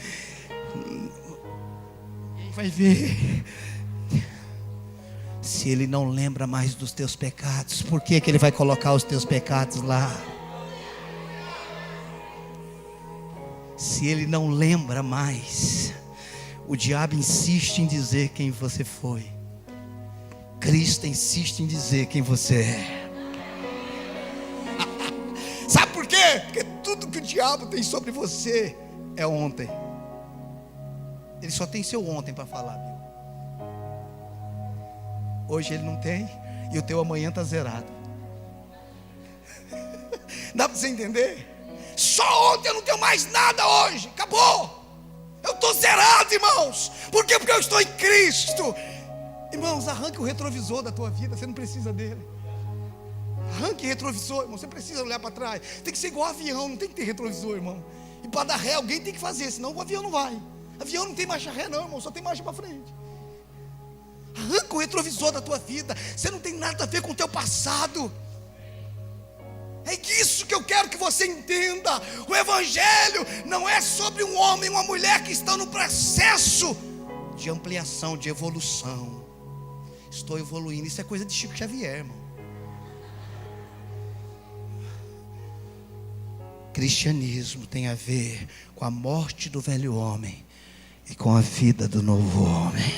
E vai ver. Se Ele não lembra mais dos teus pecados, por que Ele vai colocar os teus pecados lá? Se ele não lembra mais, o diabo insiste em dizer quem você foi. Cristo insiste em dizer quem você é. Sabe por quê? Porque tudo que o diabo tem sobre você é ontem. Ele só tem seu ontem para falar, viu? Hoje ele não tem, e o teu amanhã está zerado. Dá para você entender? Só ontem eu não tenho mais nada hoje. Acabou. Eu estou zerado, irmãos. Por quê? Porque eu estou em Cristo. Irmãos, arranque o retrovisor da tua vida. Você não precisa dele. Arranque o retrovisor, irmão. Você precisa olhar para trás. Tem que ser igual avião. Não tem que ter retrovisor, irmão. E para dar ré alguém tem que fazer, senão o avião não vai. Avião não tem marcha ré não, irmão. Só tem marcha para frente. Arranca o retrovisor da tua vida. Você não tem nada a ver com o teu passado. É isso que eu quero que você entenda. O evangelho não é sobre um homem e uma mulher que estão no processo de ampliação, de evolução. Estou evoluindo. Isso é coisa de Chico Xavier, irmão. Cristianismo tem a ver com a morte do velho homem e com a vida do novo homem.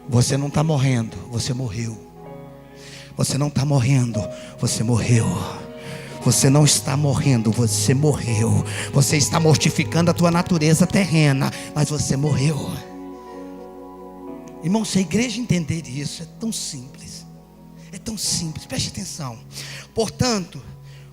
Você não está morrendo, você morreu. Você não está morrendo, você morreu. Você não está morrendo, você morreu. Você está mortificando a tua natureza terrena, mas você morreu. Irmão, se a igreja entender isso, é tão simples. É tão simples, preste atenção. Portanto,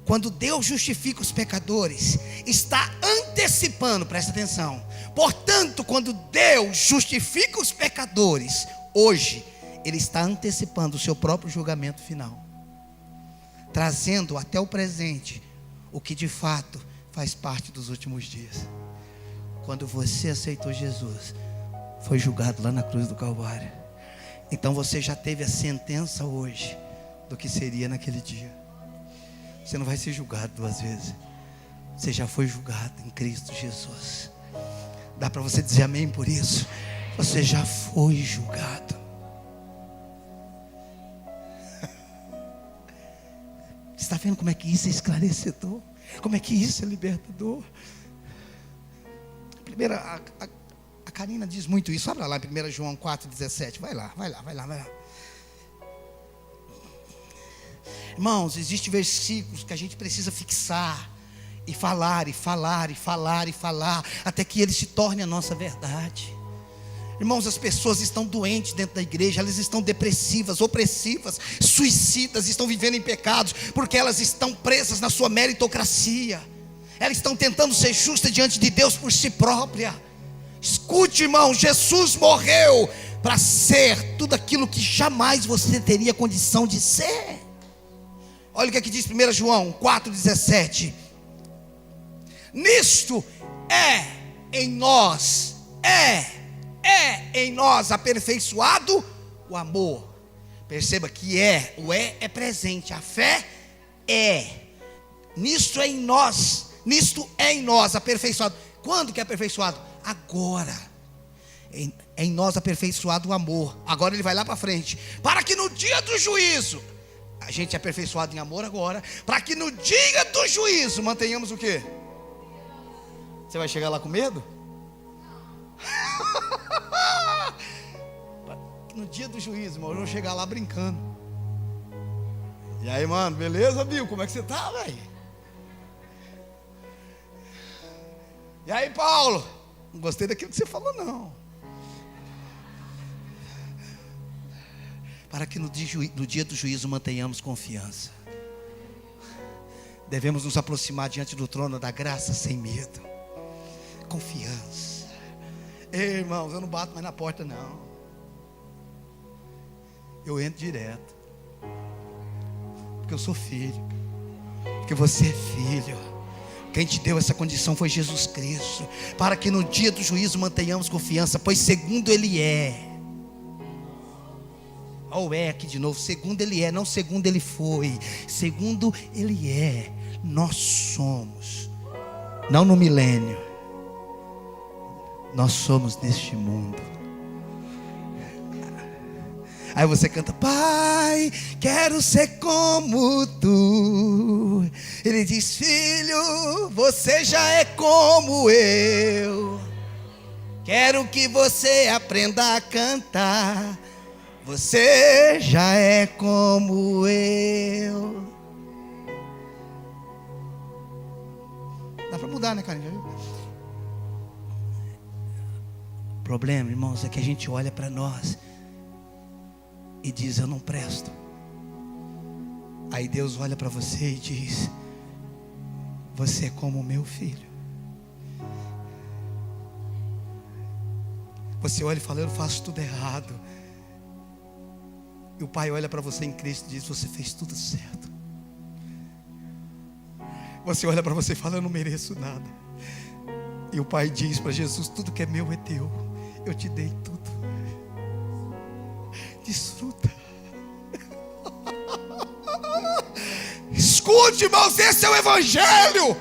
quando Deus justifica os pecadores, está antecipando, presta atenção. Portanto, quando Deus justifica os pecadores, hoje, Ele está antecipando o seu próprio julgamento final, trazendo até o presente o que de fato faz parte dos últimos dias. Quando você aceitou Jesus, foi julgado lá na cruz do Calvário. Então você já teve a sentença hoje do que seria naquele dia. Você não vai ser julgado duas vezes. Você já foi julgado em Cristo Jesus. Dá para você dizer amém por isso? Você já foi julgado. Você está vendo como é que isso é esclarecedor? Como é que isso é libertador? A Karina diz muito isso. Abra lá em 1 João 4,17. Vai lá. Irmãos, existem versículos que a gente precisa fixar e falar, até que ele se torne a nossa verdade. Irmãos, as pessoas estão doentes dentro da igreja, elas estão depressivas, opressivas, suicidas, estão vivendo em pecados, porque elas estão presas na sua meritocracia. Elas estão tentando ser justas diante de Deus por si própria. Escute, irmão, Jesus morreu para ser tudo aquilo que jamais você teria condição de ser. Olha o que aqui diz 1 João 4,17. Nisto é em nós aperfeiçoado o amor. Perceba que o é presente, a fé é. Nisto é em nós aperfeiçoado. Quando que é aperfeiçoado? Agora. É em nós aperfeiçoado o amor. Agora ele vai lá para frente. Para que no dia do juízo, a gente é aperfeiçoado em amor agora, para que no dia do juízo mantenhamos o quê? Você vai chegar lá com medo? No dia do juízo, irmão, eu vou chegar lá brincando. E aí, mano, beleza, Bill? Como é que você tá, velho? E aí, Paulo? Não gostei daquilo que você falou, não. Para que no dia do juízo mantenhamos confiança. Devemos nos aproximar diante do trono da graça sem medo. Confiança. Ei, irmãos, eu não bato mais na porta, não. Eu entro direto. Porque eu sou filho. Porque você é filho. Quem te deu essa condição foi Jesus Cristo. Para que no dia do juízo mantenhamos confiança, pois segundo Ele é. Olha o aqui de novo. Segundo Ele é, não segundo Ele foi. Segundo Ele é, nós somos. Não no milênio. Nós somos neste mundo. Aí você canta: Pai, quero ser como Tu. Ele diz: filho, você já é como eu. Quero que você aprenda a cantar. Você já é como eu. Dá para mudar, né, Karen? O problema, irmãos, é que a gente olha para nós e diz: eu não presto. Aí Deus olha para você e diz: você é como o meu filho. Você olha e fala: eu faço tudo errado. E o Pai olha para você em Cristo e diz: você fez tudo certo. Você olha para você e fala: eu não mereço nada. E o Pai diz para Jesus: tudo que é meu é teu. Eu te dei tudo. Desfruta. Escute, irmãos, esse é o Evangelho.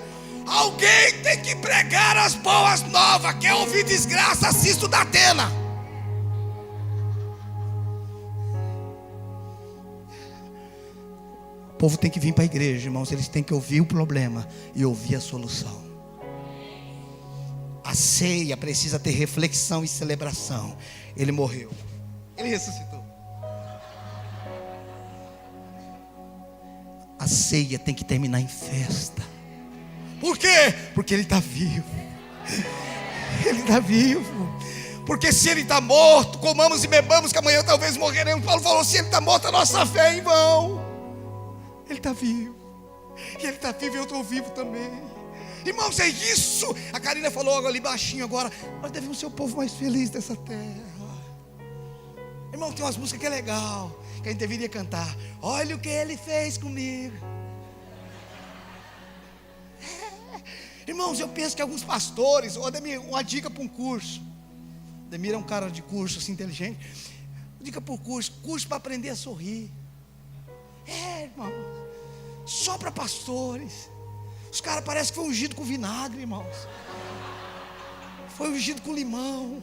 Alguém tem que pregar as boas novas. Quer ouvir desgraça? Assista o da Atena. O povo tem que vir para a igreja, irmãos. Eles têm que ouvir o problema e ouvir a solução. A ceia precisa ter reflexão e celebração. Ele morreu, ele ressuscitou. A ceia tem que terminar em festa. Por quê? Porque ele está vivo. Ele está vivo. Porque se ele está morto, comamos e bebamos, que amanhã talvez morreremos. Paulo falou: se ele está morto, a nossa fé é em vão. Ele está vivo. E ele está vivo e eu estou vivo também. Irmãos, é isso. A Karina falou ali baixinho agora: nós devemos ser o povo mais feliz dessa terra. Irmão, tem umas músicas que é legal, que a gente deveria cantar. Olha o que ele fez comigo. Irmãos, eu penso que alguns pastores, ou Ademir, uma dica para um curso. Ademir é um cara de curso assim, inteligente. Dica para o curso para aprender a sorrir. Irmão, só para pastores. Os caras parecem que foi ungido com vinagre, irmãos. Foi ungido com limão.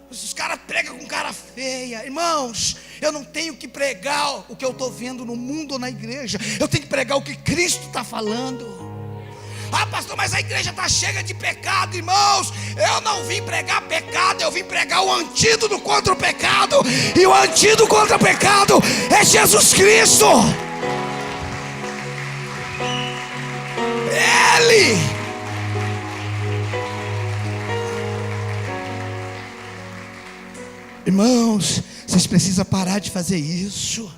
Os caras pregam com cara feia. Irmãos, eu não tenho que pregar o que eu estou vendo no mundo ou na igreja. Eu tenho que pregar o que Cristo está falando. Ah, pastor, mas a igreja está cheia de pecado. Irmãos, eu não vim pregar pecado, eu vim pregar o antídoto contra o pecado. E o antídoto contra o pecado é Jesus Cristo. Ele. Irmãos, vocês precisam parar de fazer isso.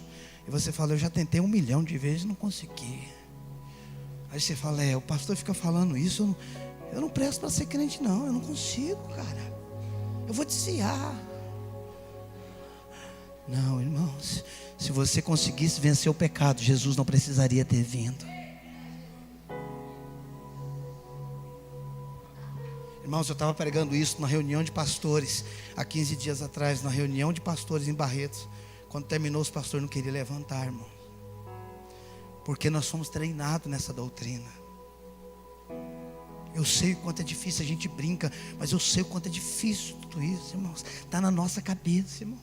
E você fala: eu já tentei 1 milhão de vezes e não consegui. Aí você fala: o pastor fica falando isso, eu não presto para ser crente não, eu não consigo, cara. Eu vou desviar. Não, irmãos, se você conseguisse vencer o pecado, Jesus não precisaria ter vindo. Irmãos, eu estava pregando isso na reunião de pastores há 15 dias atrás, na reunião de pastores em Barretos. Quando terminou, os pastores não queriam levantar, irmão, porque nós fomos treinados nessa doutrina. Eu sei o quanto é difícil, a gente brinca, mas eu sei o quanto é difícil tudo isso, irmãos. Está na nossa cabeça, irmãos.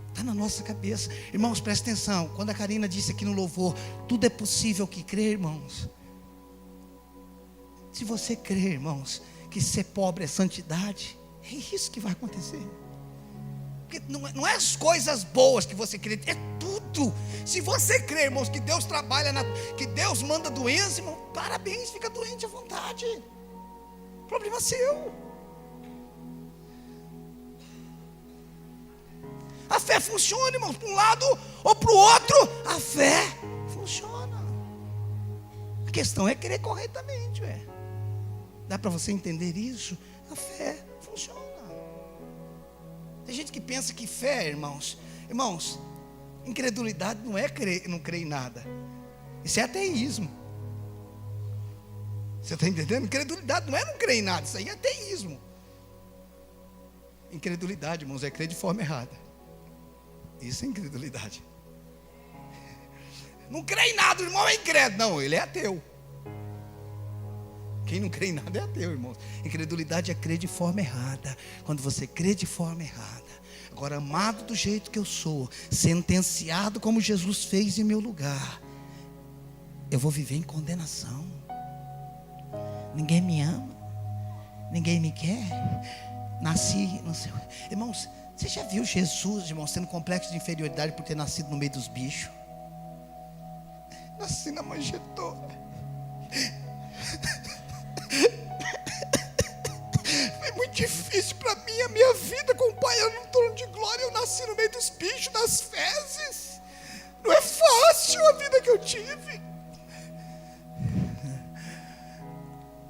Está na nossa cabeça. Irmãos, presta atenção. Quando a Karina disse aqui no louvor: tudo é possível que crê, irmãos. Se você crê, irmãos, que ser pobre é santidade, é isso que vai acontecer. Porque não é as coisas boas que você crê, é tudo. Se você crê, irmãos, que Deus trabalha, que Deus manda doença, irmão, parabéns, fica doente à vontade. Problema seu. A fé funciona, irmãos, para um lado ou para o outro, a fé funciona. A questão é crer corretamente, Dá para você entender isso? A fé funciona. Tem gente que pensa que fé, irmãos, incredulidade não é não crer em nada. Isso é ateísmo. Você está entendendo? Incredulidade não é não crer em nada. Isso aí é ateísmo. Incredulidade, irmãos, é crer de forma errada. Isso é incredulidade. Não crê em nada, o irmão é incrédulo. Não, ele é ateu. Quem não crê em nada é ateu, irmãos. Incredulidade é crer de forma errada. Quando você crê de forma errada. Agora, amado do jeito que eu sou, sentenciado como Jesus fez em meu lugar, eu vou viver em condenação. Ninguém me ama, ninguém me quer. Nasci, não sei. Irmãos, você já viu Jesus, irmãos, tendo complexo de inferioridade por ter nascido no meio dos bichos? Nasci na manjedoura. Foi muito difícil para mim a minha vida com o Pai no trono de glória. Eu nasci no meio dos bichos, nas fezes. Não é fácil a vida que eu tive.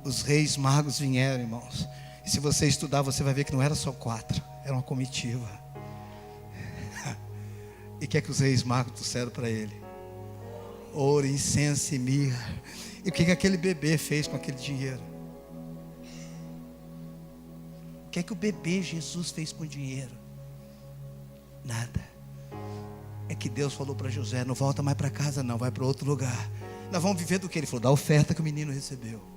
Os reis magos vieram, irmãos. E se você estudar, você vai ver que não era só 4, era uma comitiva. E o que é que os reis magos trouxeram para ele? Ouro, incenso e mirra. E o que aquele bebê fez com aquele dinheiro? O que é que o bebê Jesus fez com o dinheiro? Nada. É que Deus falou para José: não volta mais para casa não, vai para outro lugar. Nós vamos viver do que? Ele falou: da oferta que o menino recebeu.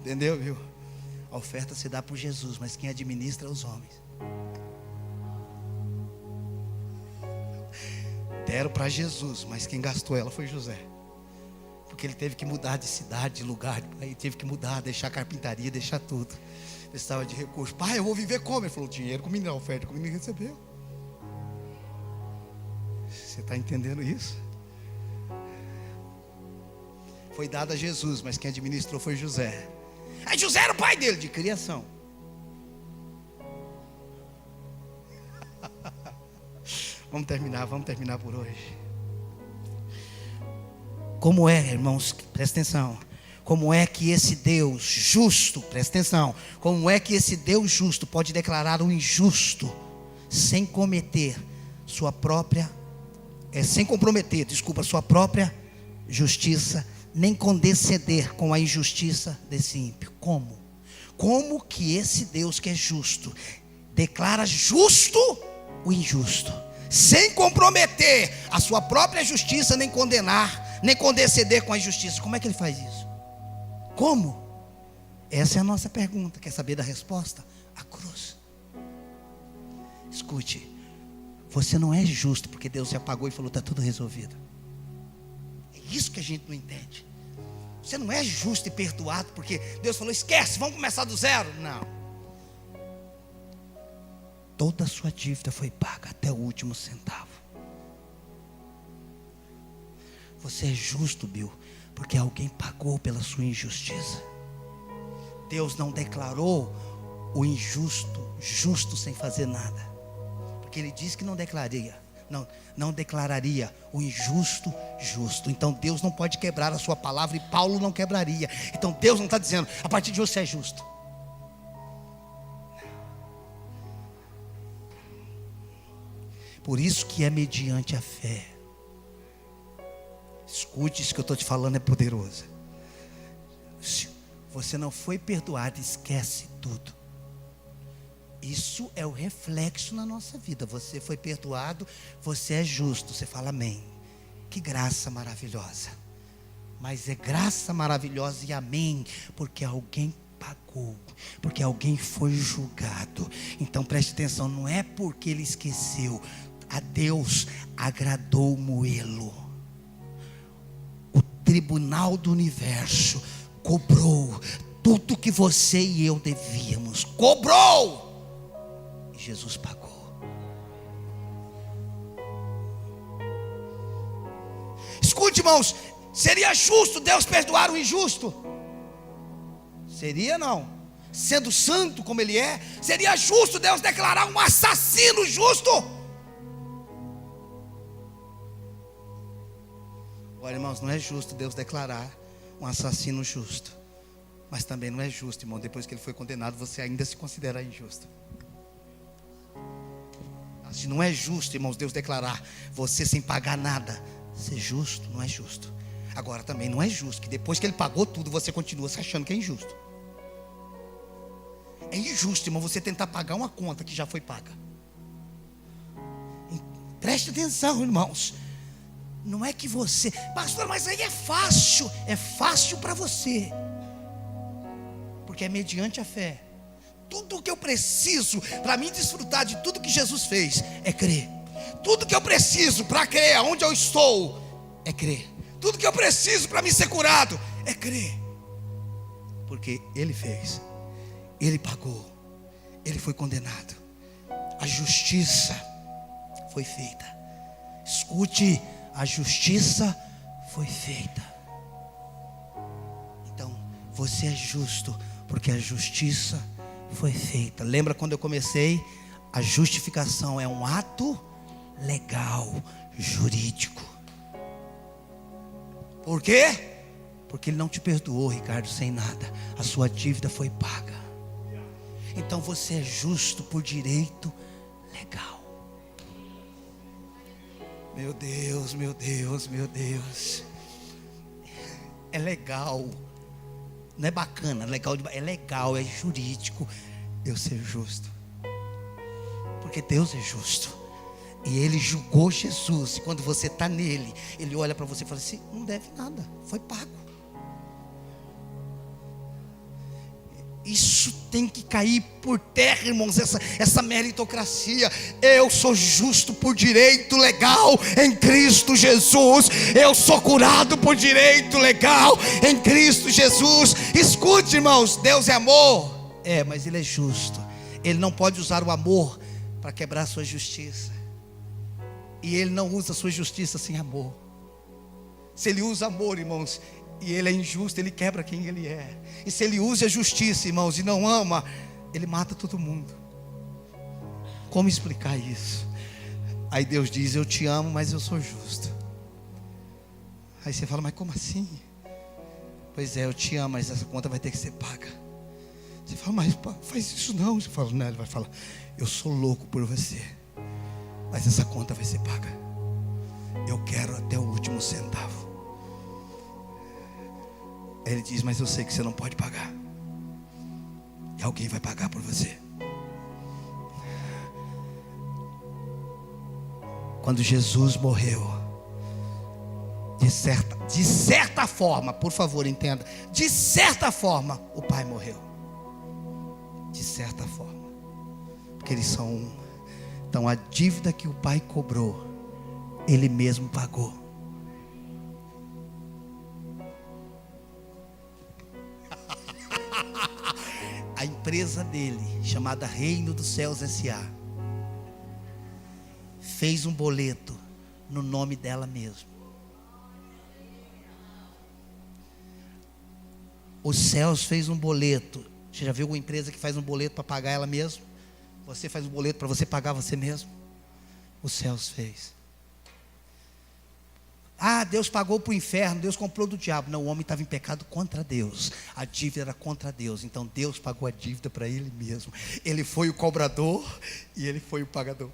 Entendeu, viu? A oferta se dá por Jesus, mas quem administra é os homens. Deram para Jesus, mas quem gastou ela foi José. Porque ele teve que mudar de cidade, de lugar. Ele teve que mudar, deixar a carpintaria, deixar tudo. Precisava de recursos. Pai, eu vou viver como? Ele falou: dinheiro com o menino, a oferta com o menino recebeu. Você está entendendo isso? Foi dado a Jesus, mas quem administrou foi José. Aí José era o pai dele, de criação. Vamos terminar por hoje. Como é, irmãos, presta atenção. Como é que esse Deus justo, presta atenção. Como é que esse Deus justo pode declarar o injusto sem comprometer sua própria justiça, nem condescender com a injustiça desse ímpio? Como? Como que esse Deus que é justo declara justo o injusto, sem comprometer a sua própria justiça, nem condenar, nem condescender com a injustiça? Como é que ele faz isso? Como? Essa é a nossa pergunta. Quer saber da resposta? A cruz. Escute, você não é justo porque Deus se apagou e falou: está tudo resolvido. É isso que a gente não entende. Você não é justo e perdoado porque Deus falou: esquece, vamos começar do zero. Não. Toda a sua dívida foi paga até o último centavo. Você é justo, Bill, porque alguém pagou pela sua injustiça. Deus não declarou o injusto justo sem fazer nada, porque Ele disse que não declararia o injusto justo. Então Deus não pode quebrar a sua palavra, e Paulo não quebraria. Então Deus não está dizendo: a partir de hoje você é justo. Por isso que é mediante a fé. Escute, isso que eu estou te falando é poderoso. Se você não foi perdoado, esquece tudo. Isso é o reflexo na nossa vida. Você foi perdoado, você é justo. Você fala amém. Que graça maravilhosa. Mas é graça maravilhosa e amém, porque alguém pagou, porque alguém foi julgado. Então preste atenção, não é porque ele esqueceu. A Deus agradou moê-lo. O tribunal do universo cobrou tudo que você e eu devíamos. Cobrou! E Jesus pagou. Escute, irmãos, seria justo Deus perdoar o injusto? Seria não. Sendo santo como Ele é, seria justo Deus declarar um assassino justo? Agora, irmãos, não é justo Deus declarar um assassino justo. Mas também não é justo, irmão, depois que ele foi condenado, você ainda se considera injusto. Se não é justo, irmãos, Deus declarar você sem pagar nada ser justo, não é justo. Agora também não é justo que depois que ele pagou tudo, você continua se achando que é injusto. É injusto, irmão, você tentar pagar uma conta que já foi paga. Preste atenção, irmãos. Não é que você, pastor, mas aí é fácil para você, porque é mediante a fé. tudo que eu preciso para mim desfrutar de tudo que Jesus fez é crer. Tudo que eu preciso para crer aonde eu estou é crer. Tudo que eu preciso para me ser curado é crer. Porque Ele fez, Ele pagou, Ele foi condenado, a justiça foi feita. Escute, a justiça foi feita. Então, você é justo porque a justiça foi feita. Lembra quando eu comecei? A justificação é um ato legal, jurídico. Por quê? Porque Ele não te perdoou, Ricardo, sem nada. A sua dívida foi paga. Então você é justo por direito legal. Meu Deus, meu Deus, meu Deus. É legal. Não é bacana, é legal, é jurídico eu ser justo. Porque Deus é justo. E Ele julgou Jesus. E quando você está nele, Ele olha para você e fala assim: não deve nada, foi pago. Isso tem que cair por terra, irmãos, essa meritocracia. Eu sou justo por direito legal em Cristo Jesus. Eu sou curado por direito legal em Cristo Jesus. Escute, irmãos, Deus é amor. Mas Ele é justo. Ele não pode usar o amor para quebrar a sua justiça. E Ele não usa a sua justiça sem amor. Se Ele usa amor, irmãos, e Ele é injusto, Ele quebra quem Ele é. E se Ele usa a justiça, irmãos, e não ama, Ele mata todo mundo. Como explicar isso? Aí Deus diz: eu te amo, mas eu sou justo. Aí você fala: mas como assim? Pois é, eu te amo, mas essa conta vai ter que ser paga. Você fala: mas faz isso não. Você fala: não. Ele vai falar: eu sou louco por você, mas essa conta vai ser paga. Eu quero até o último centavo. Aí Ele diz: mas eu sei que você não pode pagar, e alguém vai pagar por você. Quando Jesus morreu, de certa forma, por favor, entenda, de certa forma o Pai morreu. De certa forma, porque eles são um. Então a dívida que o Pai cobrou, Ele mesmo pagou. A empresa dele, chamada Reino dos Céus S.A., fez um boleto no nome dela mesmo. Os céus fez um boleto. Você já viu uma empresa que faz um boleto para pagar ela mesma? Você faz um boleto para você pagar você mesmo? Os céus fez. Deus pagou para o inferno, Deus comprou do diabo. Não, o homem estava em pecado contra Deus. A dívida era contra Deus. Então Deus pagou a dívida para Ele mesmo. Ele foi o cobrador e Ele foi o pagador.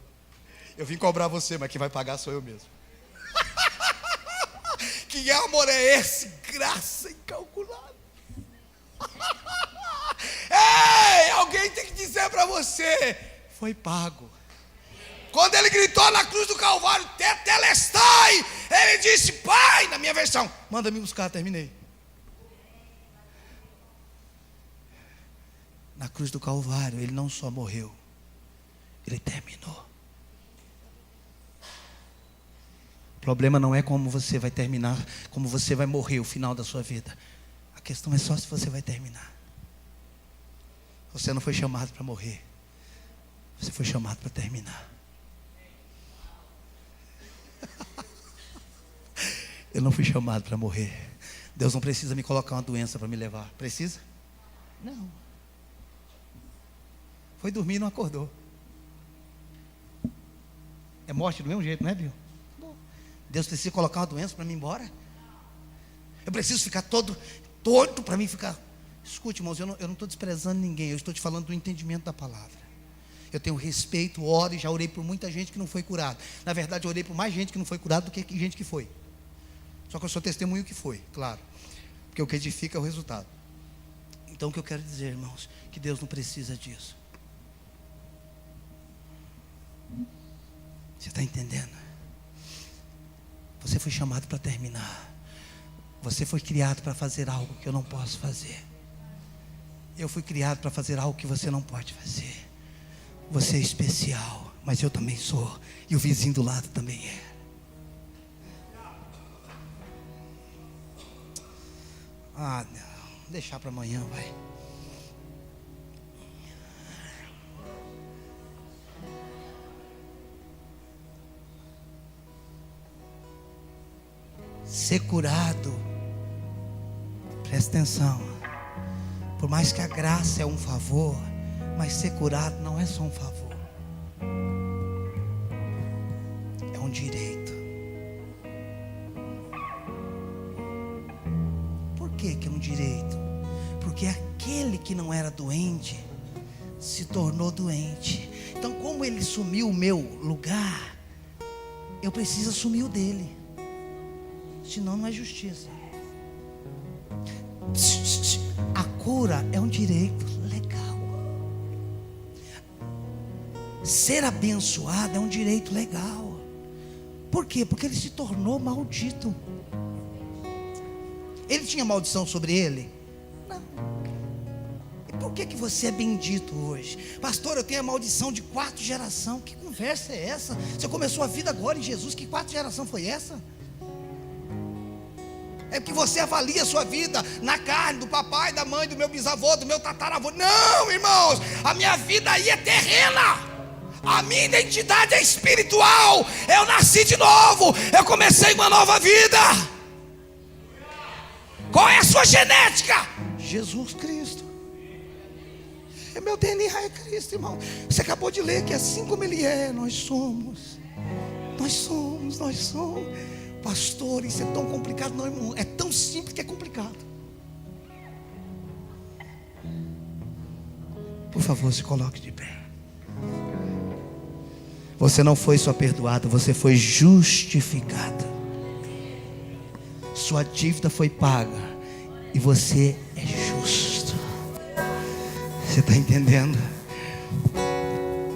Eu vim cobrar você, mas quem vai pagar sou eu mesmo. Que amor é esse? Graça incalculável. Ei, alguém tem que dizer para você: foi pago. Quando Ele gritou na cruz do Calvário, tetelestai, Ele disse: Pai, na minha versão, manda me buscar, terminei. Na cruz do Calvário, Ele não só morreu, Ele terminou. O problema não é como você vai terminar, como você vai morrer o final da sua vida. A questão é só se você vai terminar. Você não foi chamado para morrer, você foi chamado para terminar. Eu não fui chamado para morrer. Deus não precisa me colocar uma doença para me levar. Precisa? Não. Foi dormir e não acordou. É morte do mesmo jeito, não é, Bill? Deus precisa colocar uma doença para mim ir embora? Eu preciso ficar todo torto para mim ficar. Escute, irmãos, eu não estou desprezando ninguém. Eu estou te falando do entendimento da palavra. Eu tenho respeito, oro e já orei por muita gente que não foi curada. Na verdade, eu orei por mais gente que não foi curada do que gente que foi. Só que eu sou testemunho que foi, claro. Porque o que edifica é o resultado. Então o que eu quero dizer, irmãos, que Deus não precisa disso. Você está entendendo? Você foi chamado para terminar. Você foi criado para fazer algo que eu não posso fazer. Eu fui criado para fazer algo que você não pode fazer. Você é especial, mas eu também sou. E o vizinho do lado também é. Ah, não. Deixar para amanhã, vai. Ser curado, presta atenção, por mais que a graça é um favor, mas ser curado não é só um favor, é um direito. Por que que é um direito? Porque aquele que não era doente se tornou doente. Então, como ele sumiu o meu lugar, eu preciso assumir o dele. Senão não é justiça. A cura é um direito legal. Ser abençoado é um direito legal. Por quê? Porque ele se tornou maldito. Ele tinha maldição sobre ele? Não. E por que você é bendito hoje? Pastor, eu tenho a maldição de 4 gerações. Que conversa é essa? Você começou a vida agora em Jesus. Que 4 geração foi essa? É porque você avalia a sua vida na carne do papai, da mãe, do meu bisavô, do meu tataravô. Não, irmãos, a minha vida aí é terrena. A minha identidade é espiritual. Eu nasci de novo. Eu comecei uma nova vida. Qual é a sua genética? Jesus Cristo. Meu DNA é Cristo, irmão. Você acabou de ler que assim como Ele é, nós somos. Nós somos. Pastor, isso é tão complicado. Não, irmão, é tão simples que é complicado. Por favor, se coloque de pé. Você não foi só perdoado, você foi justificado. Sua dívida foi paga e você é justo. Você está entendendo?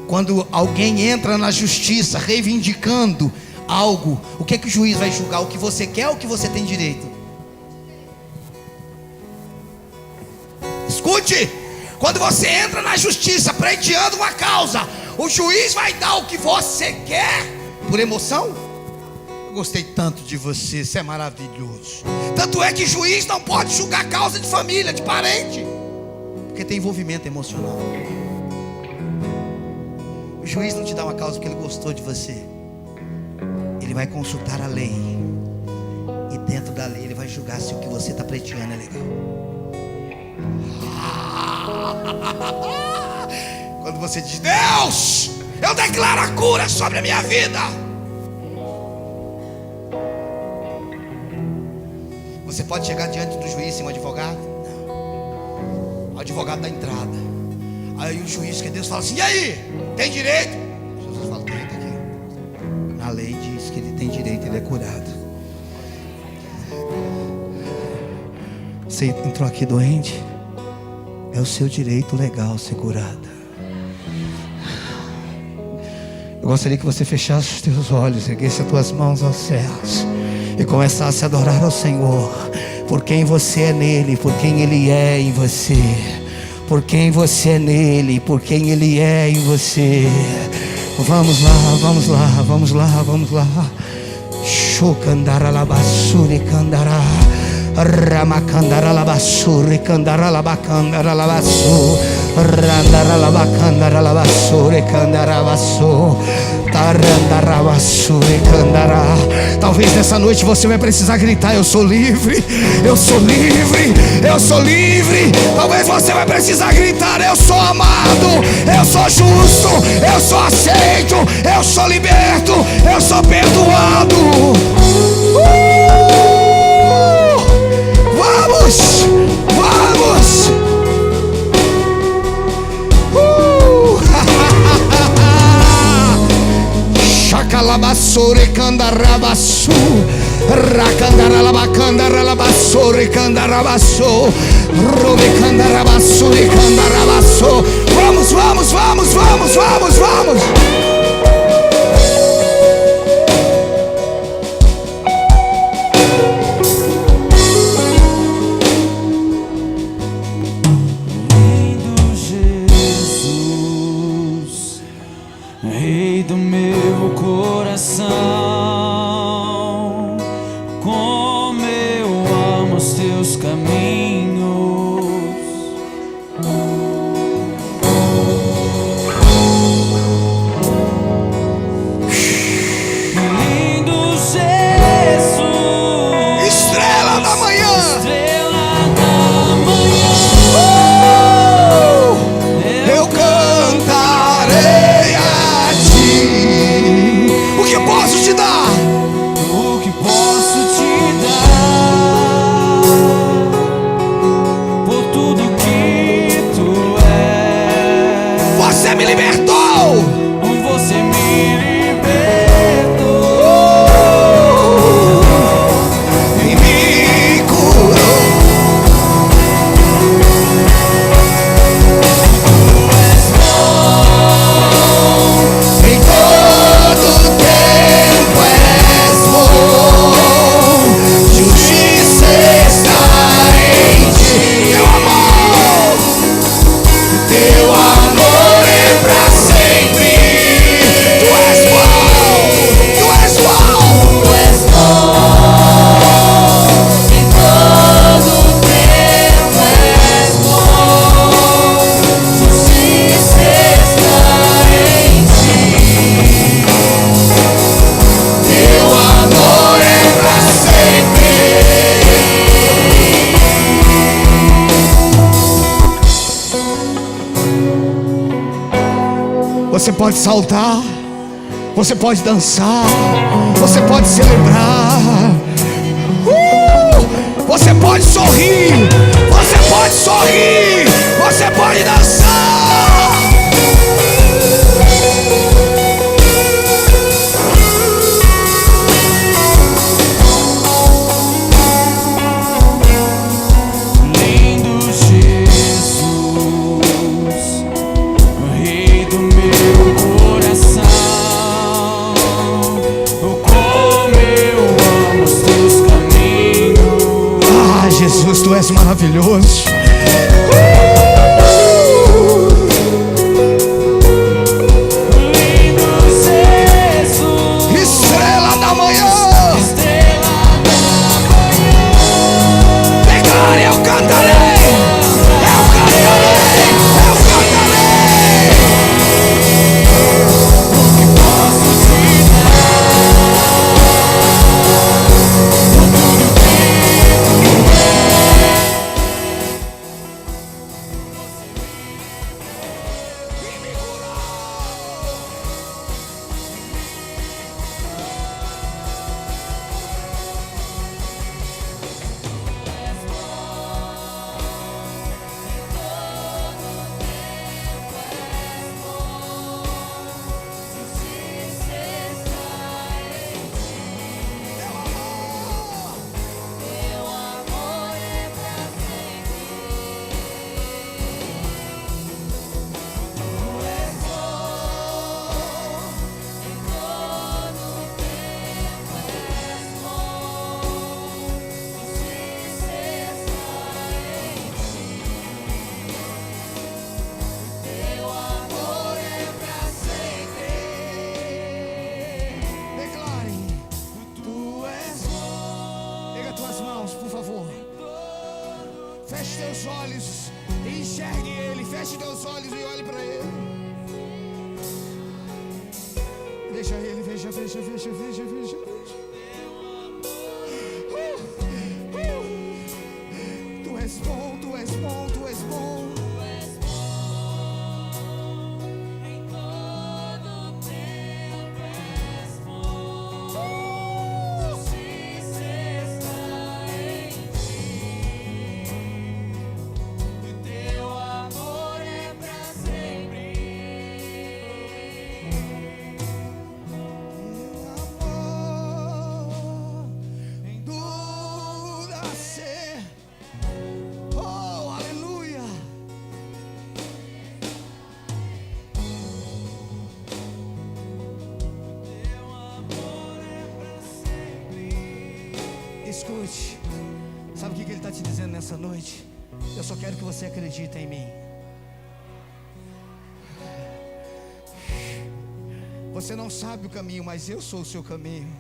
Quando alguém entra na justiça reivindicando algo, o que é que o juiz vai julgar? O que você quer ou o que você tem direito? Escute, quando você entra na justiça pleiteando uma causa, o juiz vai dar o que você quer por emoção? Eu gostei tanto de você, você é maravilhoso. Tanto é que juiz não pode julgar causa de família, de parente, porque tem envolvimento emocional. O juiz não te dá uma causa porque ele gostou de você. Ele vai consultar a lei, e dentro da lei ele vai julgar se o que você está pleiteando é legal. Quando você diz: Deus, eu declaro a cura sobre a minha vida, você pode chegar diante do juiz sem um advogado? Não. O advogado da entrada. Aí o juiz, que é Deus, fala assim: e aí, tem direito? Jesus fala: tem, tá aqui. A lei diz que ele tem direito, ele é curado. Você entrou aqui doente, é o seu direito legal ser curado. Eu gostaria que você fechasse os teus olhos, erguesse as tuas mãos aos céus e começasse a adorar ao Senhor por quem você é nele, por quem Ele é em você, por quem você é nele, por quem Ele é em você. Vamos lá. Shukandara labasuri kandara, ramakandara labasuri kandara labakandara labasu, randara labakandara labasuri kandara basu, tarandara basuri kandara. Talvez nessa noite você vai precisar gritar: eu sou livre, eu sou livre, eu sou livre. Talvez você vai precisar gritar: eu sou amado, eu sou justo, eu sou aceito, eu sou liberto, eu sou perdoado. Vamos! Chacalabassore candarabasu, racandaralabacandarabassore candarabasso, robe candarabassure candarabasso. Vamos! meu coração, como eu amo os teus caminhos. Lindo Jesus, estrela da manhã, estrela da manhã, eu cantarei a ti. O que posso te dar? o que posso te dar por tudo que tu és. Você me libertou. Você me libertou E me curou. Em todo tempo és bom, justiça está em ti. Teu amor é pra sempre. Tu és bom, tu és bom, tu és bom. Em todo tempo és bom, justiça está em ti. Teu amor é pra sempre. Você pode saltar, você pode dançar, você pode celebrar, você pode sorrir, você pode sorrir, você pode dançar. lindo Jesus, o Rei do meu coração, como eu amo os teus caminhos. Ah, Jesus, tu és maravilhoso. Lindo Jesus, Estrela da manhã, estrela da manhã, declare: eu cantarei, eu cantarei, eu cantarei. posso te Declare: tu és bom. Pega tuas mãos, por favor. Feche teus olhos e enxergue Ele. Feche teus olhos e olhe para Ele. Veja Ele, veja, veja, veja, veja, veja. Tu és bom, tu és bom, tu és bom. Escute, sabe o que Ele está te dizendo nessa noite? Eu só quero que você acredite em mim. Você não sabe o caminho, mas eu sou o seu caminho.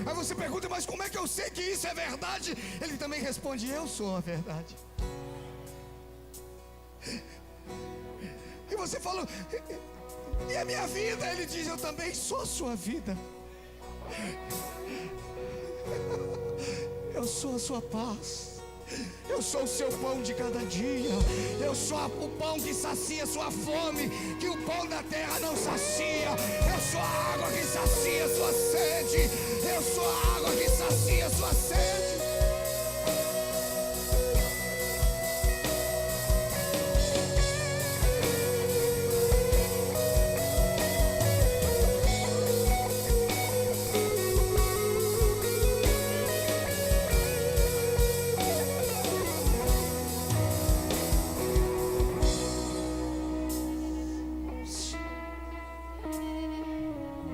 Aí você pergunta, mas como é que eu sei que isso é verdade? Ele também responde, eu sou a verdade. E você fala, e a minha vida? Ele diz, eu também sou a sua vida. Eu sou a sua paz. Eu sou o seu pão de cada dia. Eu sou o pão que sacia a sua fome, que o pão da terra não sacia. Eu sou a água que sacia a sua sede. Eu sou a água que sacia a sua sede.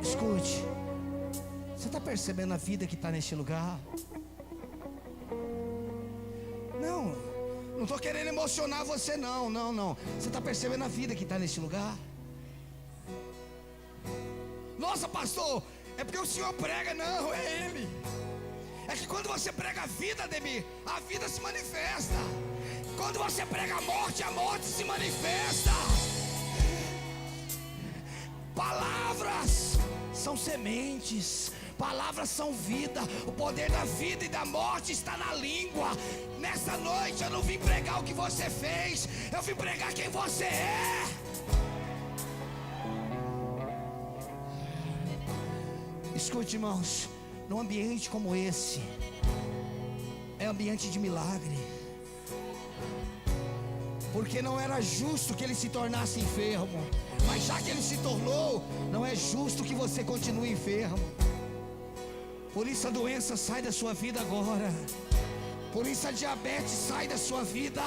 Escute, você está percebendo a vida que está neste lugar? Não estou querendo emocionar você, não. Você está percebendo a vida que está neste lugar? Nossa, pastor, é porque o senhor prega. Não, é Ele. É que quando você prega a vida, Ademir, a vida se manifesta. Quando você prega a morte se manifesta. Palavras são sementes, palavras são vida. O poder da vida e da morte está na língua. Nessa noite eu não vim pregar o que você fez, eu vim pregar quem você é. Escute, irmãos, num ambiente como esse, é ambiente de milagre. Porque não era justo que ele se tornasse enfermo, mas já que ele se tornou, não é justo que você continue enfermo. Por isso a doença sai da sua vida agora. Por isso a diabetes sai da sua vida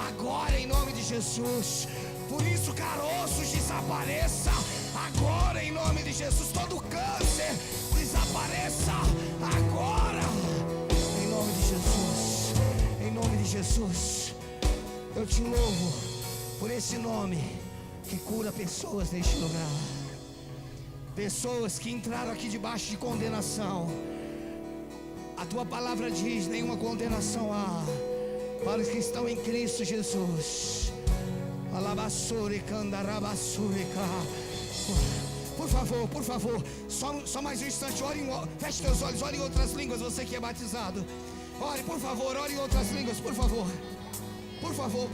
agora, em nome de Jesus. Por isso caroços desapareça agora, em nome de Jesus. Todo câncer desapareça agora, em nome de Jesus. Em nome de Jesus, eu te louvo por esse nome que cura pessoas neste lugar. Pessoas que entraram aqui debaixo de condenação. A tua palavra diz, nenhuma condenação há para os que estão em Cristo Jesus. Por favor, só mais um instante. Feche teus olhos, ore em outras línguas. Você que é batizado, ore, por favor, ore em outras línguas, por favor. Por favor.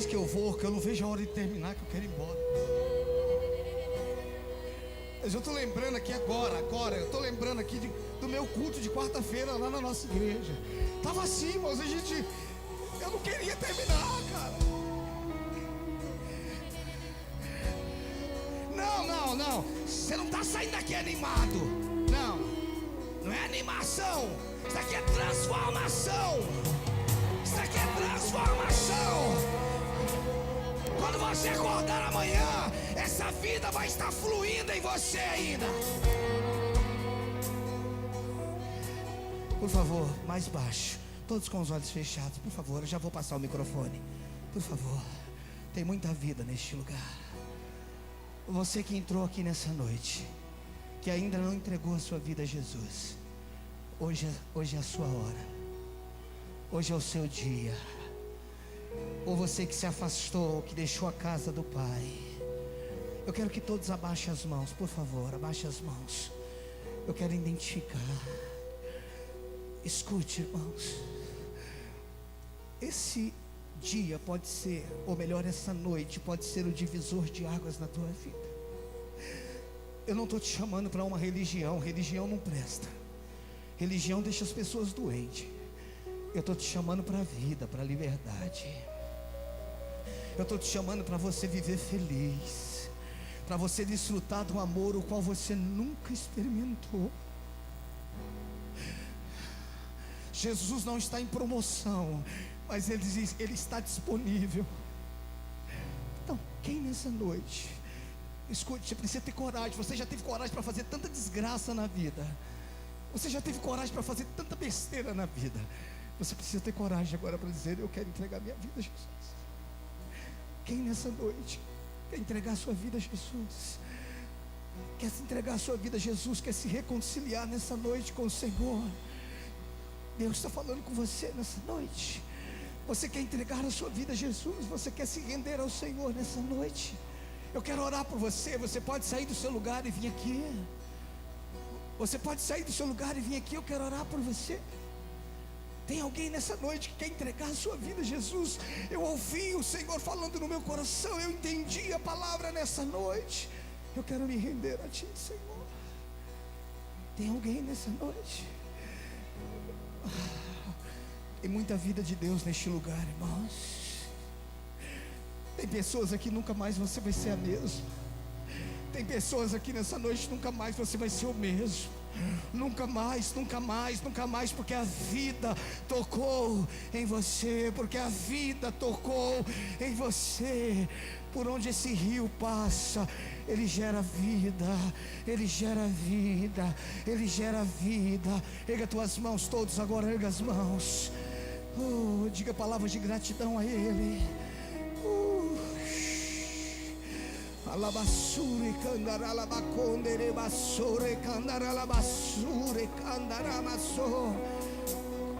vez que eu vou, que eu não vejo a hora de terminar, que eu quero ir embora. Mas eu estou lembrando aqui agora, eu estou lembrando aqui do meu culto de quarta-feira lá na nossa igreja. Tava assim, irmãos, eu não queria terminar, cara. Não, você não está saindo daqui animado. Não é animação. Isso aqui é transformação. Isso aqui é transformação. Quando você acordar amanhã, essa vida vai estar fluindo em você ainda. Por favor, mais baixo. Todos com os olhos fechados, por favor. Eu já vou passar o microfone. Por favor. Tem muita vida neste lugar. Você que entrou aqui nessa noite, que ainda não entregou a sua vida a Jesus, hoje é a sua hora. Hoje é o seu dia. Ou você que se afastou, que deixou a casa do Pai, eu quero que todos abaixem as mãos, por favor, abaixem as mãos. Eu quero identificar. Escute, irmãos. Esse dia pode ser, ou melhor, essa noite pode ser o divisor de águas na tua vida. Eu não estou te chamando para uma religião. Religião não presta. Religião deixa as pessoas doentes. Eu estou te chamando para a vida, para a liberdade. Eu estou te chamando para você viver feliz, para você desfrutar de um amor o qual você nunca experimentou. Jesus não está em promoção, mas ele está disponível. Então, quem nessa noite, escute, você precisa ter coragem. Você já teve coragem para fazer tanta desgraça na vida. Você já teve coragem para fazer tanta besteira na vida. Você precisa ter coragem agora para dizer: eu quero entregar minha vida a Jesus. Quem nessa noite quer entregar a sua vida a Jesus? Quer se entregar a sua vida a Jesus? Quer se reconciliar nessa noite com o Senhor? Deus está falando com você nessa noite. Você quer entregar a sua vida a Jesus? Você quer se render ao Senhor nessa noite? Eu quero orar por você. Você pode sair do seu lugar e vir aqui. Você pode sair do seu lugar e vir aqui. Eu quero orar por você. Tem alguém nessa noite que quer entregar a sua vida a Jesus? Eu ouvi o Senhor falando no meu coração. Eu entendi a palavra nessa noite. Eu quero me render a Ti, Senhor. Tem alguém nessa noite? Tem muita vida de Deus neste lugar, irmãos. Tem pessoas aqui, nunca mais você vai ser a mesma. Tem pessoas aqui nessa noite, nunca mais você vai ser o mesmo. Nunca mais, nunca mais, nunca mais. Porque a vida tocou em você. Porque a vida tocou em você. Por onde esse rio passa, ele gera vida. Ele gera vida. Ele gera vida. Erga tuas mãos todos agora, erga as mãos. Diga palavras de gratidão a Ele. Alabasure candarala bacondere basure candarala basure candaramasso.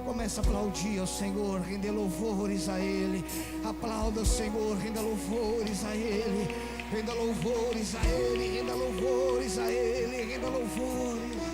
Começa a aplaudir ao Senhor, render louvores a Ele. Aplauda o Senhor, renda louvores a Ele. Renda louvores a Ele, renda louvores a Ele, renda louvores.